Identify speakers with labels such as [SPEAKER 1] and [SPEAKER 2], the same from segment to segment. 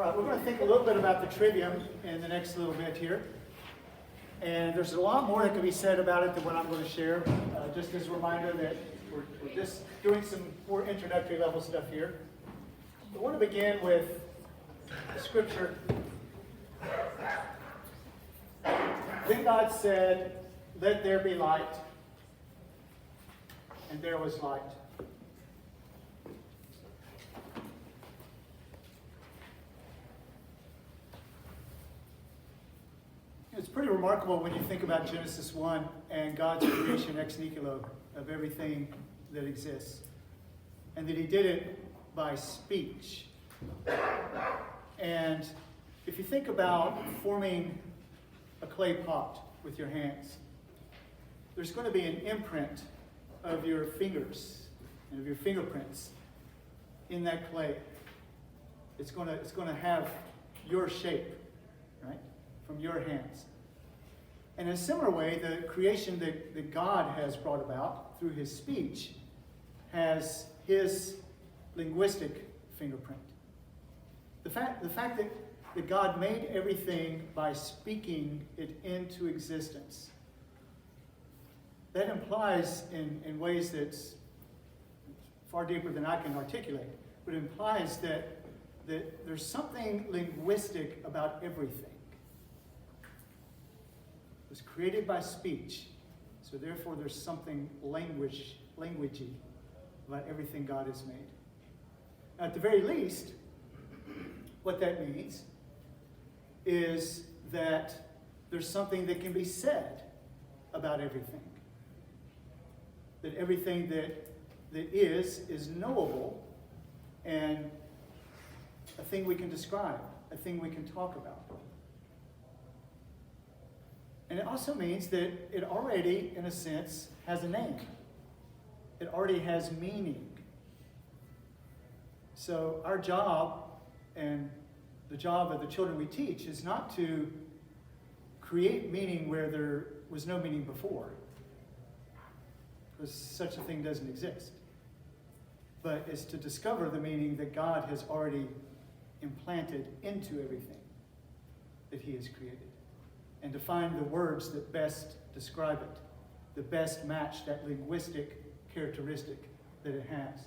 [SPEAKER 1] right, we're going to think a little bit about the Trivium in the next little bit here. And there's a lot more that can be said about it than what I'm going to share. Just as a reminder that we're just doing some more introductory level stuff here. I want to begin with Scripture. Then God said, "Let there be light." And there was light. It's pretty remarkable when you think about Genesis 1 and God's creation ex nihilo of everything that exists. And that he did it by speech. And if you think about forming a clay pot with your hands, there's going to be an imprint of your fingers and of your fingerprints in that clay. It's going to have your shape, right, from your hands. And in a similar way, the creation that God has brought about through his speech has his linguistic fingerprint. The fact that God made everything by speaking it into existence, that implies in ways that's far deeper than I can articulate, but it implies that there's something linguistic about everything. It was created by speech, so therefore there's something languagey about everything God has made. Now, at the very least, what that means is that there's something that can be said about everything. That everything that is knowable and a thing we can describe, a thing we can talk about. And it also means that it already, in a sense, has a name. It already has meaning. So our job, and the job of the children we teach, is not to create meaning where there was no meaning before, because such a thing doesn't exist. But it's to discover the meaning that God has already implanted into everything that he has created, and to find the words that best describe it, that best match that linguistic characteristic that it has.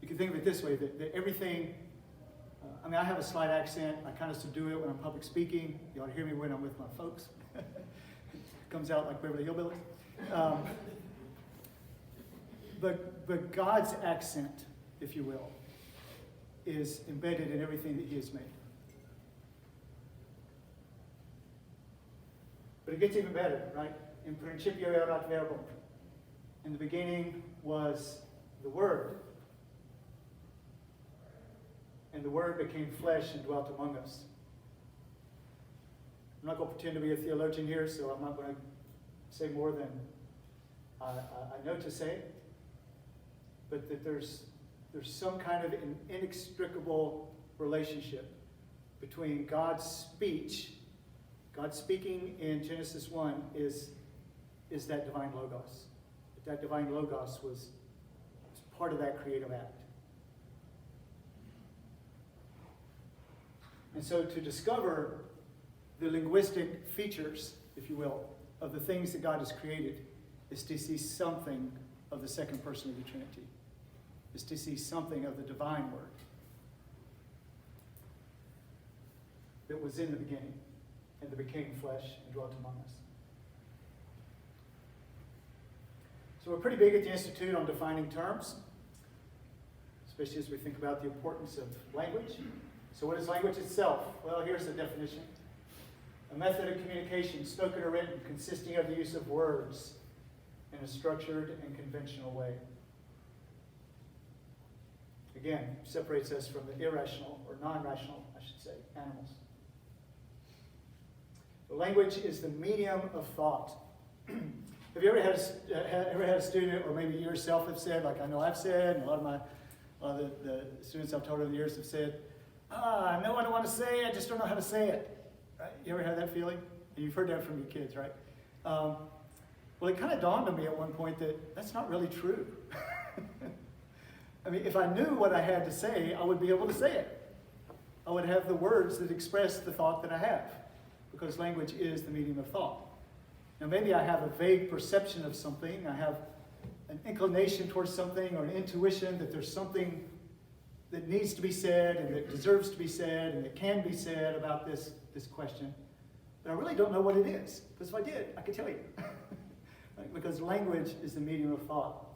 [SPEAKER 1] You can think of it this way, that everything, I have a slight accent. I kind of subdue it when I'm public speaking. You ought to hear me when I'm with my folks. It comes out like Beverly Hillbillies. But God's accent, if you will, is embedded in everything that he has made. But it gets even better, right? In principio erat verbum. In the beginning was the Word. And the Word became flesh and dwelt among us. I'm not going to pretend to be a theologian here, so I'm not going to say more than I know to say. But that there's some kind of an inextricable relationship between God's speech. God speaking in Genesis 1 is that divine logos. That divine logos was part of that creative act. And so to discover the linguistic features, if you will, of the things that God has created is to see something of the second person of the Trinity. Is to see something of the divine Word that was in the beginning and that became flesh and dwelt among us. So we're pretty big at the Institute on defining terms, especially as we think about the importance of language. So what is language itself? Well, here's the definition. A method of communication, spoken or written, consisting of the use of words in a structured and conventional way. Again, separates us from the irrational, or non-rational, I should say, animals. The language is the medium of thought. Have you ever had a student, or maybe you yourself have said, like I know I've said, and a lot of the students I've taught over the years have said, I know what I want to say, I just don't know how to say it. Right? You ever had that feeling? And you've heard that from your kids, right? Well, it kind of dawned on me at one point that that's not really true. I mean, if I knew what I had to say, I would be able to say it. I would have the words that express the thought that I have, because language is the medium of thought. Now maybe I have a vague perception of something, I have an inclination towards something or an intuition that there's something that needs to be said and that deserves to be said and that can be said about this question. But I really don't know what it is, because if I did, I could tell you. Right? Because language is the medium of thought.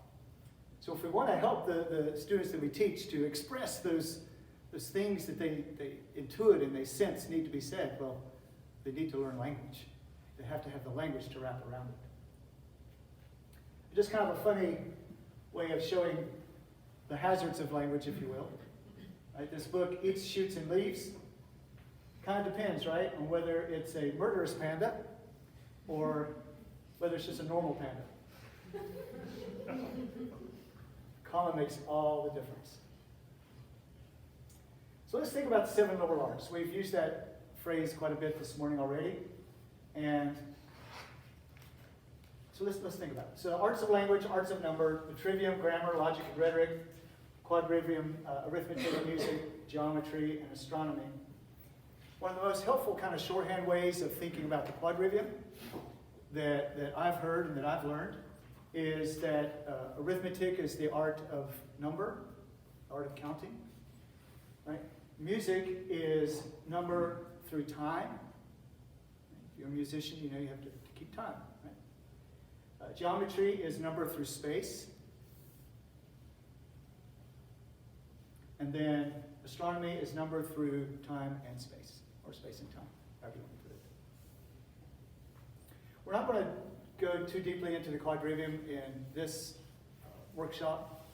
[SPEAKER 1] So if we want to help the students that we teach to express those things that they intuit and they sense need to be said, well, they need to learn language. They have to have the language to wrap around it. Just kind of a funny way of showing the hazards of language, if you will. Right? This book, Eats, Shoots, and Leaves, kind of depends, right, on whether it's a murderous panda or whether it's just a normal panda. Comma makes all the difference. So let's think about the 7 liberal arts. We've used that phrase quite a bit this morning already. And so let's think about it. So arts of language, arts of number, the trivium, grammar, logic, and rhetoric, quadrivium, arithmetic and music, geometry, and astronomy. One of the most helpful kind of shorthand ways of thinking about the quadrivium that I've heard and that I've learned is that arithmetic is the art of number, art of counting. Right? Music is number through time. If you're a musician, you know you have to keep time. Right? Geometry is number through space. And then astronomy is number through time and space, or space and time, however you want to put it. We're not going to go too deeply into the quadrivium in this workshop,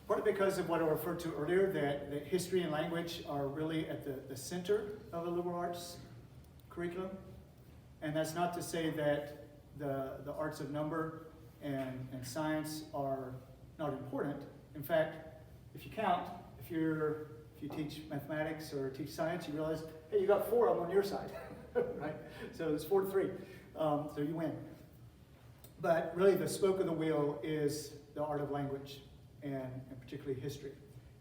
[SPEAKER 1] partly because of what I referred to earlier, that history and language are really at the center of a liberal arts curriculum. And that's not to say that the arts of number and science are not important. In fact, if you count, if you teach mathematics or teach science, you realize, hey, you got 4 of them on your side, right? So it's 4-3, so you win. But really the spoke of the wheel is the art of language and particularly history.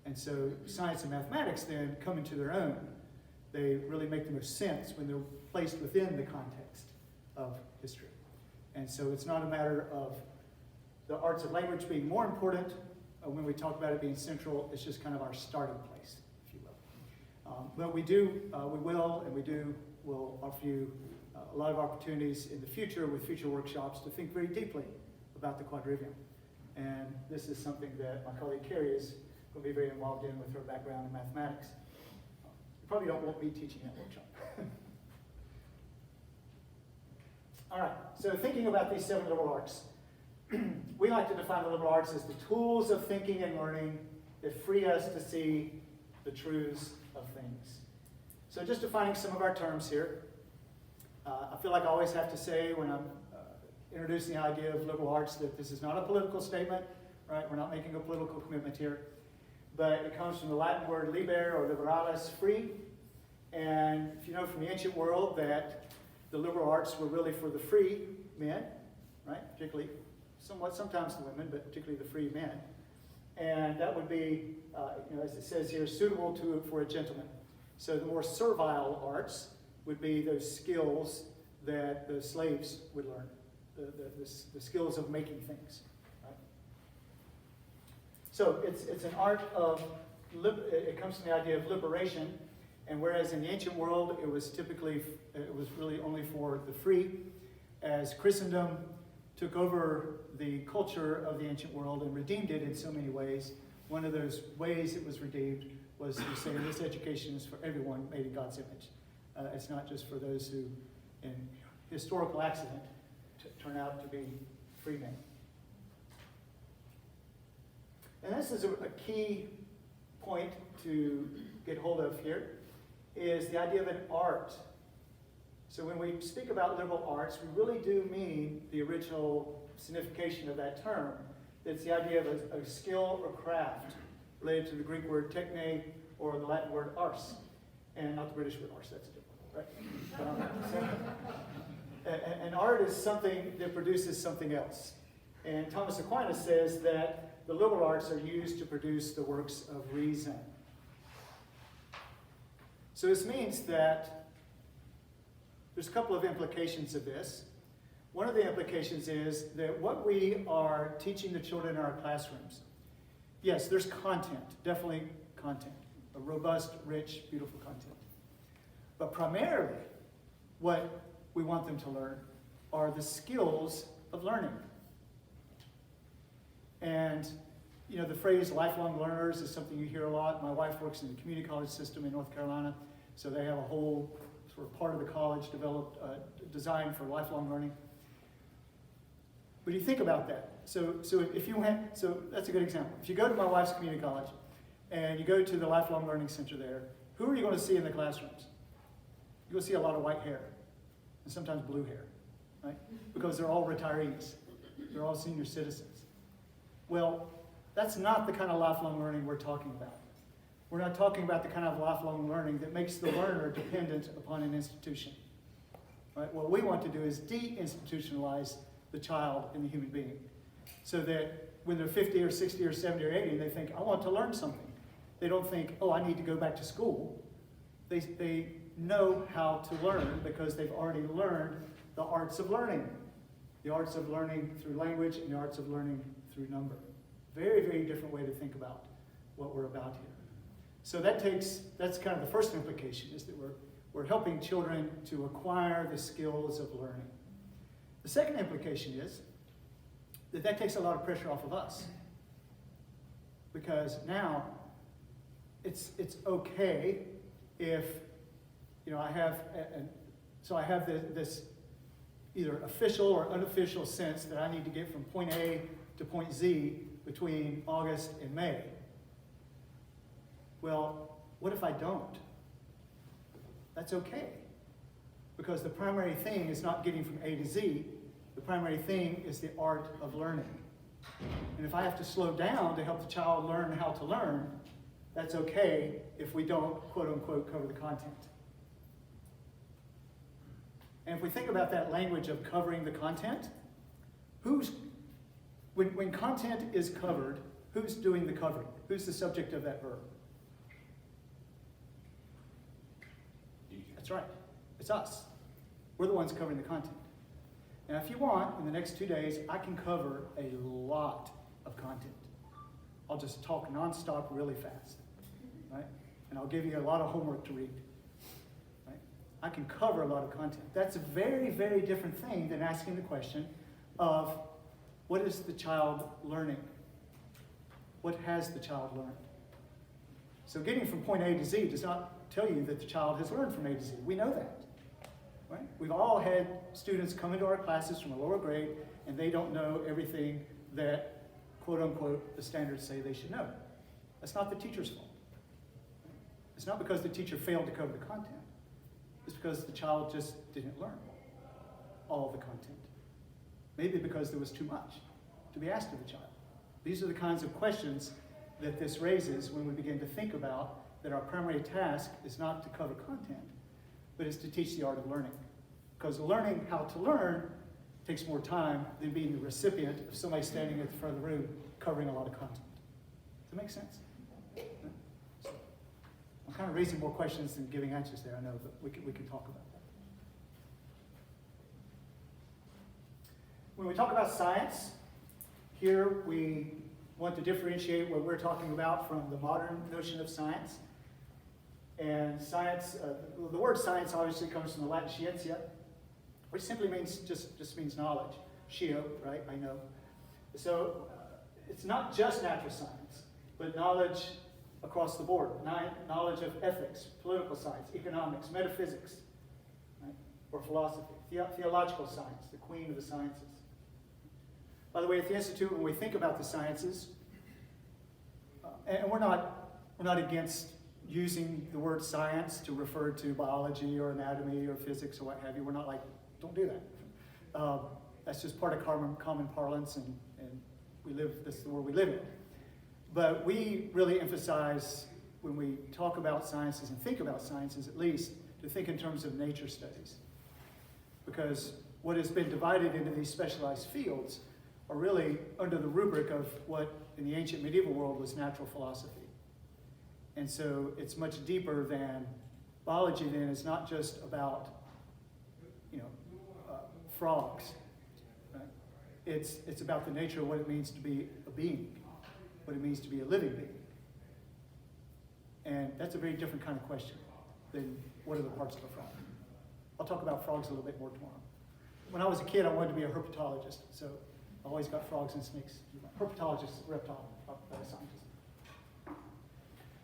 [SPEAKER 1] And so science and mathematics then come into their own. They really make the most sense when they're placed within the context of history. And so it's not a matter of the arts of language being more important. When we talk about it being central, it's just kind of our starting place, if you will. But we'll offer you a lot of opportunities in the future with future workshops to think very deeply about the quadrivium. And this is something that my colleague Carrie is going to be very involved in with her background in mathematics. You probably don't want me teaching that workshop. All right, so thinking about these 7 liberal arts. We like to define the liberal arts as the tools of thinking and learning that free us to see the truths of things. So just defining some of our terms here. I feel like I always have to say when I'm introducing the idea of liberal arts that this is not a political statement, right? We're not making a political commitment here. But it comes from the Latin word liber or liberalis, free. And if you know from the ancient world that the liberal arts were really for the free men, right? Particularly sometimes the women, but particularly the free men. And that would be, as it says here, suitable for a gentleman. So the more servile arts would be those skills that the slaves would learn, the skills of making things. Right? So it's an art of, it comes from the idea of liberation, and whereas in the ancient world it was really only for the free, as Christendom took over the culture of the ancient world and redeemed it in so many ways. One of those ways it was redeemed was to say this education is for everyone made in God's image. It's not just for those who, in historical accident, turn out to be free men. And this is a key point to get hold of here, is the idea of an art. So when we speak about liberal arts, we really do mean the original signification of that term. It's the idea of a skill or craft related to the Greek word techne or the Latin word ars. And not the British word ars, that's a different one, right? An art is something that produces something else. And Thomas Aquinas says that the liberal arts are used to produce the works of reason. So this means that there's a couple of implications of this. One of the implications is that what we are teaching the children in our classrooms, yes, there's content, definitely content, a robust, rich, beautiful content. But primarily, what we want them to learn are the skills of learning. And, you know, the phrase lifelong learners is something you hear a lot. My wife works in the community college system in North Carolina, so they have a whole sort of part of the college developed, designed for lifelong learning. But you think about that. So that's a good example. If you go to my wife's community college and you go to the Lifelong Learning Center there, who are you going to see in the classrooms? You're going to see a lot of white hair and sometimes blue hair, right? Because they're all retirees. They're all senior citizens. Well, that's not the kind of lifelong learning we're talking about. We're not talking about the kind of lifelong learning that makes the learner dependent upon an institution. Right? What we want to do is de-institutionalize the child and the human being so that when they're 50 or 60 or 70 or 80, they think, I want to learn something. They don't think, oh, I need to go back to school. They know how to learn because they've already learned the arts of learning. The arts of learning through language and the arts of learning through number. Very, very different way to think about what we're about here. So that's kind of the first implication, is that we're helping children to acquire the skills of learning. The second implication is that takes a lot of pressure off of us. Because now it's okay if, you know, I have this either official or unofficial sense that I need to get from point A to point Z between August and May. Well, what if I don't? That's okay. Because the primary thing is not getting from A to Z. The primary thing is the art of learning. And if I have to slow down to help the child learn how to learn, that's okay if we don't, quote unquote, cover the content. And if we think about that language of covering the content, when content is covered, who's doing the covering? Who's the subject of that verb? That's right. It's us. We're the ones covering the content. Now, if you want, in the next 2 days, I can cover a lot of content. I'll just talk nonstop really fast, right? And I'll give you a lot of homework to read, right? I can cover a lot of content. That's a very, very different thing than asking the question of, what is the child learning? What has the child learned? So getting from point A to Z does not tell you that the child has learned from A to Z. We know that. Right? We've all had students come into our classes from a lower grade and they don't know everything that, quote unquote, the standards say they should know. That's not the teacher's fault. It's not because the teacher failed to cover the content. It's because the child just didn't learn all of the content. Maybe because there was too much to be asked of the child. These are the kinds of questions that this raises when we begin to think about that our primary task is not to cover content, but is to teach the art of learning. Because learning how to learn takes more time than being the recipient of somebody standing at the front of the room covering a lot of content. Does that make sense? So, I'm kind of raising more questions than giving answers there, I know, but we can talk about that. When we talk about science, here we want to differentiate what we're talking about from the modern notion of science. And science, the word science obviously comes from the Latin scientia, which simply means just means knowledge. Scio, right? I know. So it's not just natural science, but knowledge across the board. Knowledge of ethics, political science, economics, metaphysics, right? Or philosophy, theological science, the queen of the sciences. By the way, at the Institute, when we think about the sciences, and we're not against using the word science to refer to biology or anatomy or physics or what have you. We're not like, don't do that. That's just part of common parlance, and this is the world we live in. But we really emphasize, when we talk about sciences and think about sciences at least, to think in terms of nature studies. Because what has been divided into these specialized fields are really under the rubric of what in the ancient medieval world was natural philosophy. And so it's much deeper than biology then is not just about, frogs. Right? It's about the nature of what it means to be a being, what it means to be a living being. And that's a very different kind of question than what are the parts of a frog. I'll talk about frogs a little bit more tomorrow. When I was a kid, I wanted to be a herpetologist, so I always got frogs and snakes. Herpetologist, reptile scientist.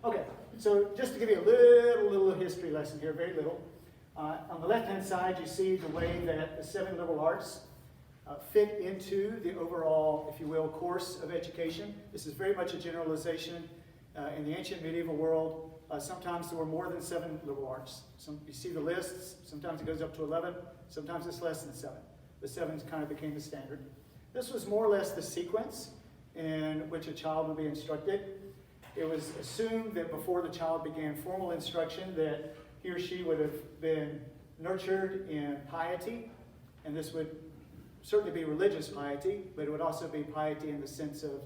[SPEAKER 1] Okay, so just to give you a little history lesson here, very little. On the left-hand side, you see the way that the 7 liberal arts fit into the overall, if you will, course of education. This is very much a generalization. In the ancient medieval world, sometimes there were more than 7 liberal arts. You see the lists, sometimes it goes up to 11, sometimes it's less than 7. The 7 kind of became the standard. This was more or less the sequence in which a child would be instructed. It was assumed that before the child began formal instruction that he or she would have been nurtured in piety, and this would certainly be religious piety, but it would also be piety in the sense of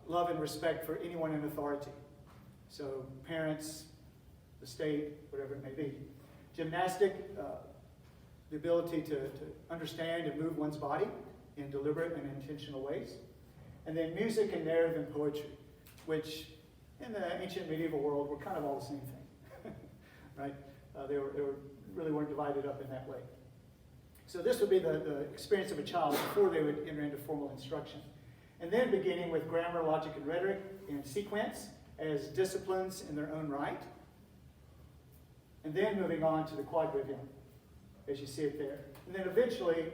[SPEAKER 1] love and respect for anyone in authority. So parents, the state, whatever it may be. Gymnastic, the ability to understand and move one's body in deliberate and intentional ways. And then music and narrative and poetry, which in the ancient medieval world were kind of all the same thing, right? They really weren't divided up in that way. So this would be the experience of a child before they would enter into formal instruction. And then beginning with grammar, logic, and rhetoric in sequence as disciplines in their own right. And then moving on to the quadrivium, as you see it there. And then eventually,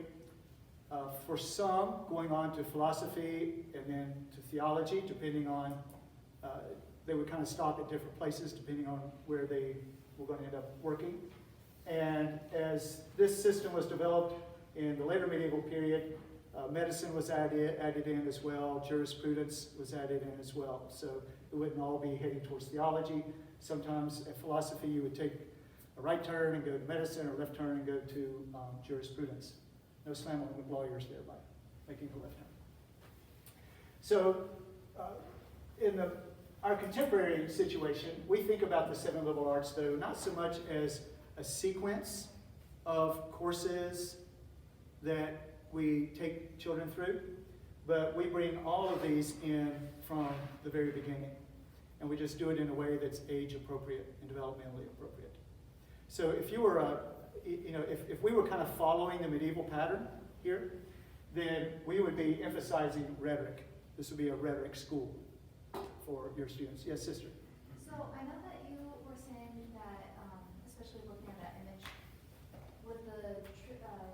[SPEAKER 1] for some, going on to philosophy and then to theology, depending on, they would kind of stop at different places depending on where they were going to end up working. And as this system was developed in the later medieval period, medicine was added in as well, jurisprudence was added in as well. So it wouldn't all be heading towards theology. Sometimes at philosophy you would take a right turn and go to medicine, or left turn and go to jurisprudence. No slam on the lawyers there by making the left turn. So in our contemporary situation, we think about the 7 liberal arts, though, not so much as a sequence of courses that we take children through, but we bring all of these in from the very beginning. And we just do it in a way that's age appropriate and developmentally appropriate. So if you were, if we were kind of following the medieval pattern here, then we would be emphasizing rhetoric. This would be a rhetoric school for your students. Yes, sister?
[SPEAKER 2] So I know that you were saying that, especially looking at that image, with the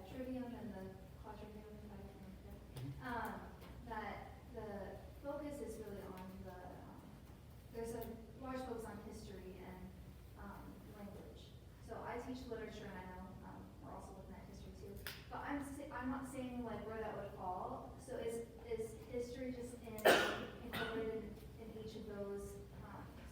[SPEAKER 2] trivium and the quadrivium, that the focus is really on there's a large focus on history and language. So I teach literature, and I know we're also looking at history too. But I'm not saying like where that would fall. So is history just incorporated in each of those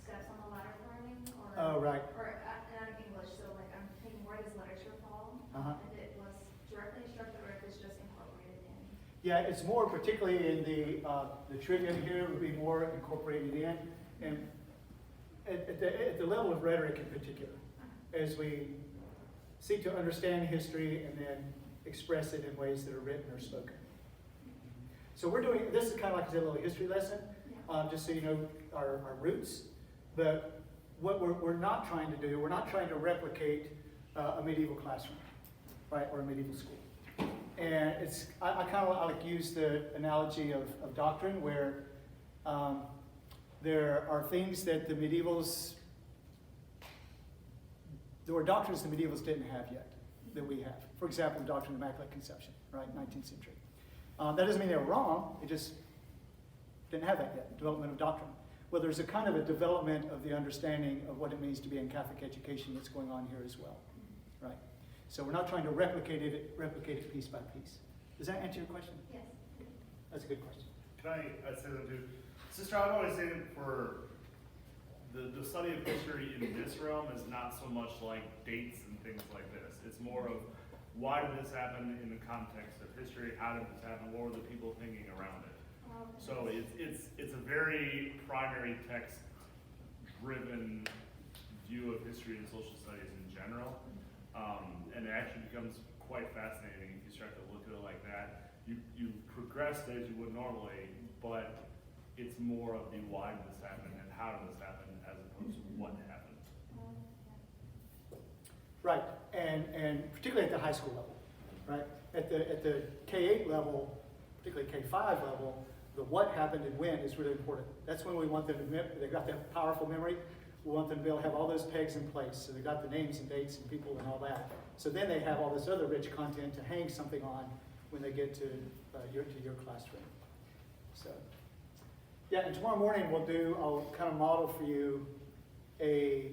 [SPEAKER 2] steps on the ladder of learning, or
[SPEAKER 1] right.
[SPEAKER 2] Or and English? So like I'm thinking, where does literature fall? If it was directly instructed, or if it's just incorporated in.
[SPEAKER 1] Yeah, it's more particularly in the trivium here would be more incorporated in, and at the level of rhetoric in particular, as we seek to understand history and then express it in ways that are written or spoken. So we're doing, this is kind of like a little history lesson, just so you know our roots. But what we're not trying to do, we're not trying to replicate a medieval classroom, right, or a medieval school. And I kind of like use the analogy of doctrine, where there are things that there were doctrines the medievals didn't have yet, that we have. For example, the doctrine of Immaculate Conception, right, 19th century. That doesn't mean they were wrong, it just didn't have that yet, development of doctrine. Well, there's a kind of a development of the understanding of what it means to be in Catholic education that's going on here as well, right? So we're not trying to replicate it piece by piece. Does that answer your question?
[SPEAKER 2] Yes.
[SPEAKER 1] That's a good question.
[SPEAKER 3] Can I say that too? Sister, I've always said for the study of history in this realm is not so much like dates and things like this. It's more of why did this happen in the context of history? How did this happen? What were the people thinking around it? So it's a very primary text driven view of history and social studies in general. And it actually becomes quite fascinating if you start to look at it like that. You progress as you would normally, but it's more of the why did this happen and how did this happen as opposed to what happened.
[SPEAKER 1] Right, and particularly at the high school level, right? At the K-8 level, particularly K-5 level, the what happened and when is really important. That's when we want them to, they've got that powerful memory. We want them to be able to have all those pegs in place. So they've got the names and dates and people and all that. So then they have all this other rich content to hang something on when they get to your classroom. So, yeah, and tomorrow morning I'll kind of model for you a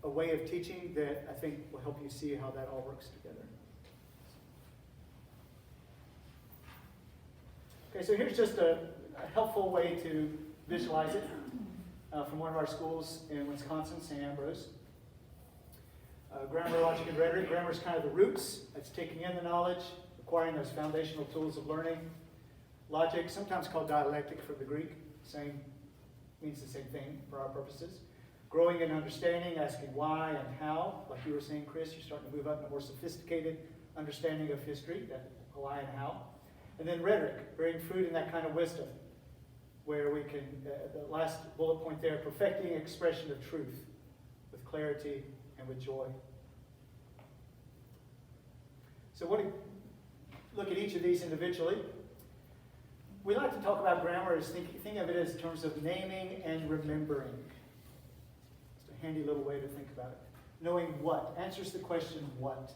[SPEAKER 1] way of teaching that I think will help you see how that all works together. Okay, so here's just a helpful way to visualize it from one of our schools in Wisconsin, St. Ambrose. Grammar, logic, and rhetoric. Grammar is kind of the roots. It's taking in the knowledge, acquiring those foundational tools of learning. Logic, sometimes called dialectic from the Greek, means the same thing for our purposes. Growing in understanding, asking why and how. Like you were saying, Chris, you're starting to move up to a more sophisticated understanding of history, that why and how. And then rhetoric, bearing fruit in that kind of wisdom, where we can, the last bullet point there, perfecting expression of truth with clarity and with joy. So look at each of these individually. We like to talk about grammar as think of it as in terms of naming and remembering. It's a handy little way to think about it. Knowing what answers the question what.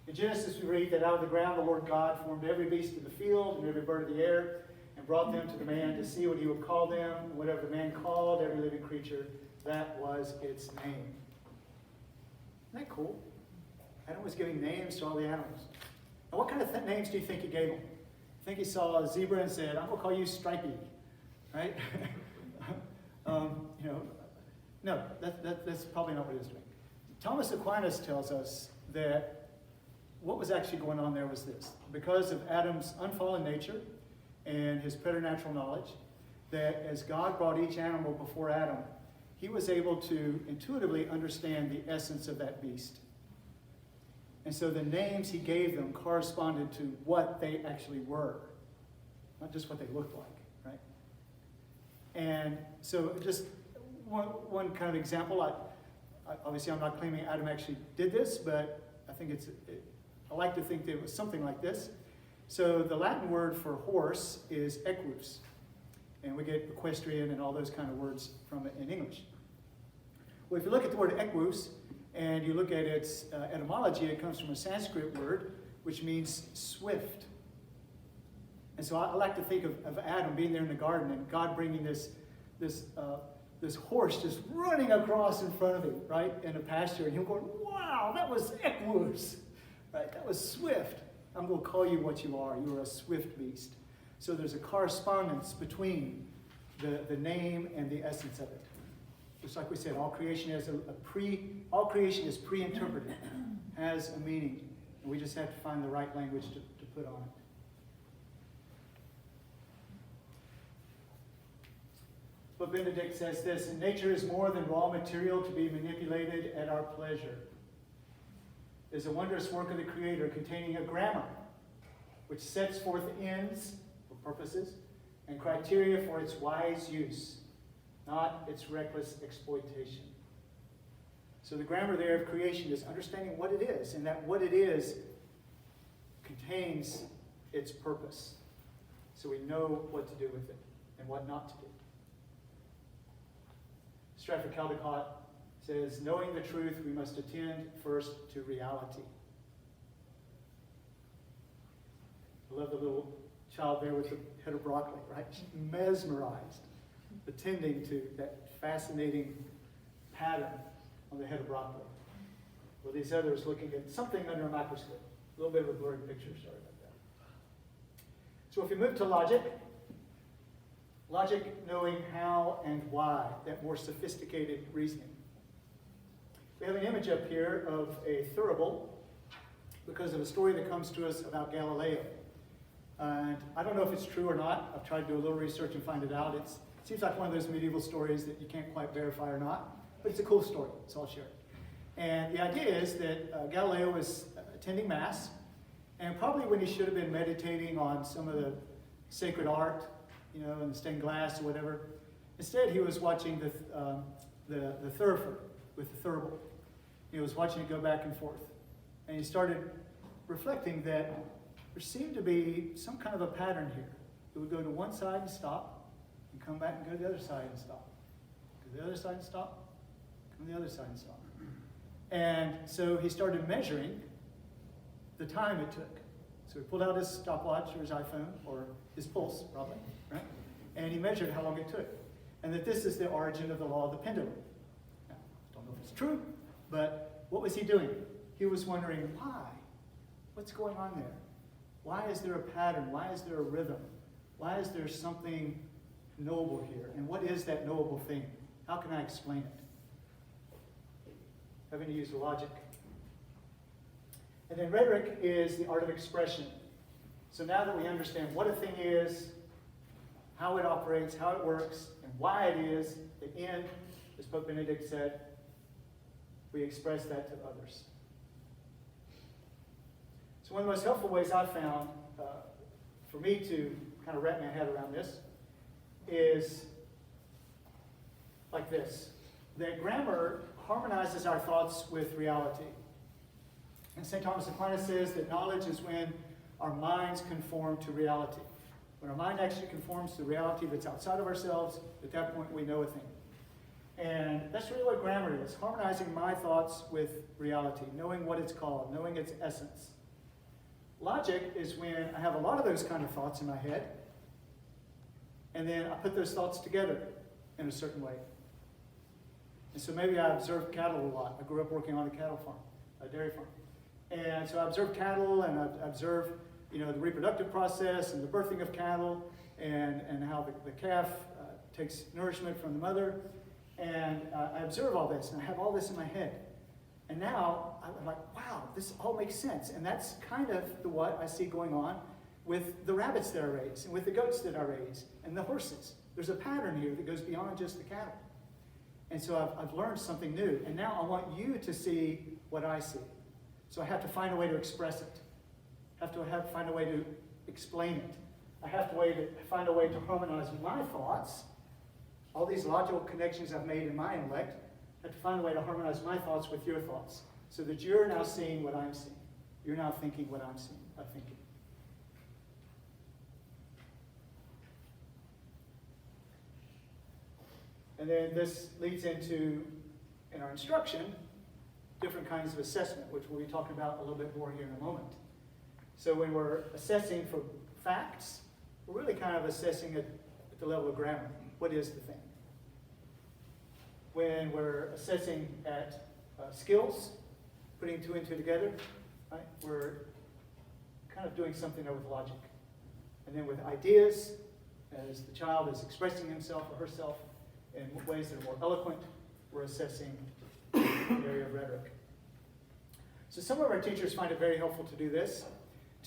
[SPEAKER 1] In Genesis we read that out of the ground the Lord God formed every beast of the field and every bird of the air and brought them to the man to see what he would call them. Whatever the man called every living creature, that was its name. Isn't that cool? Adam was giving names to all the animals. Now what kind of names do you think he gave them? I think he saw a zebra and said, I'm going to call you Stripey, right? No, that's probably not what he was doing. Thomas Aquinas tells us that what was actually going on there was this. Because of Adam's unfallen nature and his preternatural knowledge, that as God brought each animal before Adam, he was able to intuitively understand the essence of that beast. And so the names he gave them corresponded to what they actually were, not just what they looked like, right? And so just one kind of example, obviously I'm not claiming Adam actually did this, but I think I like to think that it was something like this. So the Latin word for horse is equus, and we get equestrian and all those kind of words from it in English. Well, if you look at the word equus, and you look at its etymology, it comes from a Sanskrit word, which means swift. And so I like to think of Adam being there in the garden and God bringing this horse just running across in front of him, right, in a pasture, and him going, wow, that was equus, right, that was swift. I'm going to call you what you are. You are a swift beast. So there's a correspondence between the name and the essence of it. Just like we said, all creation is pre-interpreted, has a meaning, and we just have to find the right language to put on it. But Benedict says this, and nature is more than raw material to be manipulated at our pleasure. It is a wondrous work of the Creator containing a grammar which sets forth ends or purposes and criteria for its wise use, not its reckless exploitation. So the grammar there of creation is understanding what it is, and that what it is contains its purpose. So we know what to do with it and what not to do. Stratford Caldecott says, knowing the truth, we must attend first to reality. I love the little child there with the head of broccoli, right? She's mesmerized, attending to that fascinating pattern on the head of broccoli. Well, these others looking at something under a microscope. A little bit of a blurry picture, sorry about that. So if you move to logic, knowing how and why, that more sophisticated reasoning. We have an image up here of a thurible because of a story that comes to us about Galileo. And I don't know if it's true or not. I've tried to do a little research and find it out. It seems like one of those medieval stories that you can't quite verify or not. but it's a cool story, so I'll share it. And the idea is that Galileo was attending Mass, and probably when he should have been meditating on some of the sacred art, you know, and stained glass or whatever, instead he was watching the thurifer with the thurible. He was watching it go back and forth. And he started reflecting that there seemed to be some kind of a pattern here. It would go to one side and stop, and come back and go to the other side and stop. Go to the other side and stop, come to the other side and stop. And so he started measuring the time it took. So he pulled out his stopwatch or his iPhone, or his pulse, probably, right? And he measured how long it took. And that this is the origin of the law of the pendulum. Now, I don't know if it's true, but what was he doing? He was wondering, why? What's going on there? Why is there a pattern? Why is there a rhythm? Why is there something knowable here? And what is that knowable thing? How can I explain it? Having to use logic. And then rhetoric is the art of expression. So now that we understand what a thing is, how it operates, how it works, and why it is, the end, as Pope Benedict said, we express that to others. So one of the most helpful ways I've found for me to kind of wrap my head around this is like this. That grammar harmonizes our thoughts with reality. And St. Thomas Aquinas says that knowledge is when our minds conform to reality. When our mind actually conforms to reality that's outside of ourselves, at that point we know a thing. And that's really what grammar is, harmonizing my thoughts with reality, knowing what it's called, knowing its essence. Logic is when I have a lot of those kind of thoughts in my head, and then I put those thoughts together in a certain way. And so maybe I observe cattle a lot. I grew up working on a cattle farm, a dairy farm. And so I observe cattle, and I observe, you know, the reproductive process and the birthing of cattle, and how the calf takes nourishment from the mother. And I observe all this, and I have all this in my head. And now I'm like, wow, this all makes sense. And that's kind of what I see going on with the rabbits that I raise, and with the goats that I raise, and the horses. There's a pattern here that goes beyond just the cattle. And so I've learned something new. And now I want you to see what I see. So I have to find a way to express it. I have to find a way to explain it. I have to find a way to harmonize my thoughts, all these logical connections I've made in my intellect. I have to find a way to harmonize my thoughts with your thoughts, so that you're now seeing what I'm seeing. You're now thinking what I'm thinking. And then this leads into, in our instruction, different kinds of assessment, which we'll be talking about a little bit more here in a moment. So when we're assessing for facts, we're really kind of assessing at the level of grammar. What is the thing? When we're assessing at skills, putting two and two together, right, we're kind of doing something there with logic. And then with ideas, as the child is expressing himself or herself in ways that are more eloquent, we're assessing the area of rhetoric. So some of our teachers find it very helpful to do this,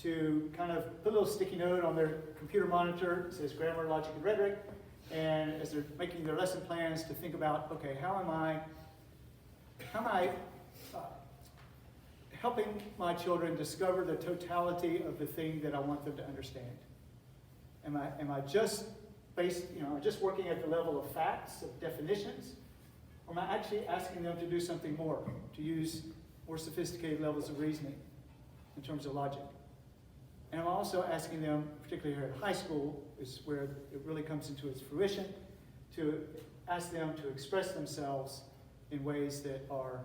[SPEAKER 1] to kind of put a little sticky note on their computer monitor. It says grammar, logic, and rhetoric. And as they're making their lesson plans, to think about, okay, how am I helping my children discover the totality of the thing that I want them to understand? Am I just just working at the level of facts, of definitions? Or am I actually asking them to do something more, to use more sophisticated levels of reasoning in terms of logic? And I'm also asking them, particularly here at high school, is where it really comes into its fruition, to ask them to express themselves in ways that are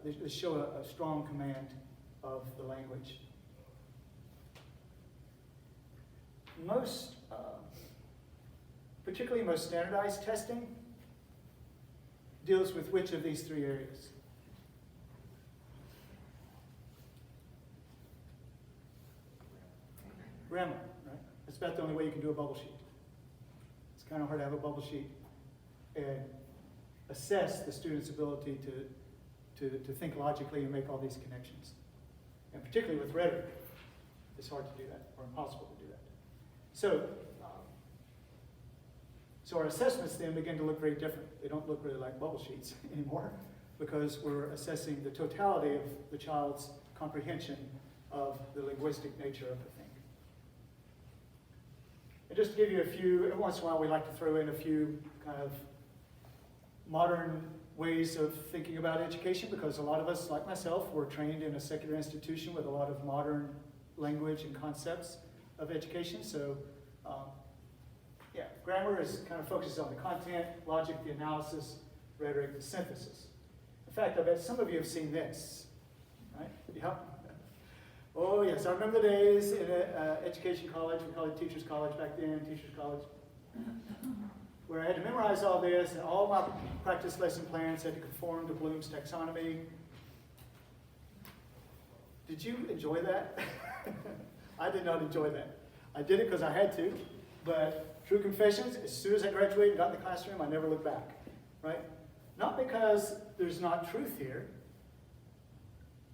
[SPEAKER 1] that show a strong command of the language. Particularly most standardized testing, deals with which of these three areas? Grammar, right? That's about the only way you can do a bubble sheet. It's kind of hard to have a bubble sheet and assess the student's ability to think logically and make all these connections. And particularly with rhetoric, it's hard to do that, or impossible to do that. So our assessments then begin to look very different. They don't look really like bubble sheets anymore because we're assessing the totality of the child's comprehension of the linguistic nature of the thing. And just to give you a few, every once in a while we like to throw in a few kind of modern ways of thinking about education, because a lot of us, like myself, were trained in a secular institution with a lot of modern language and concepts of education. So yeah, grammar is kind of focuses on the content, logic, the analysis, rhetoric, the synthesis. In fact, I bet some of you have seen this, right? Yeah. Oh yes, I remember the days in education college, we called it teacher's college back then, teacher's college, where I had to memorize all this, and all my practice lesson plans had to conform to Bloom's taxonomy. Did you enjoy that? I did not enjoy that. I did it because I had to, but true confessions, as soon as I graduated and got in the classroom, I never looked back, right? Not because there's not truth here,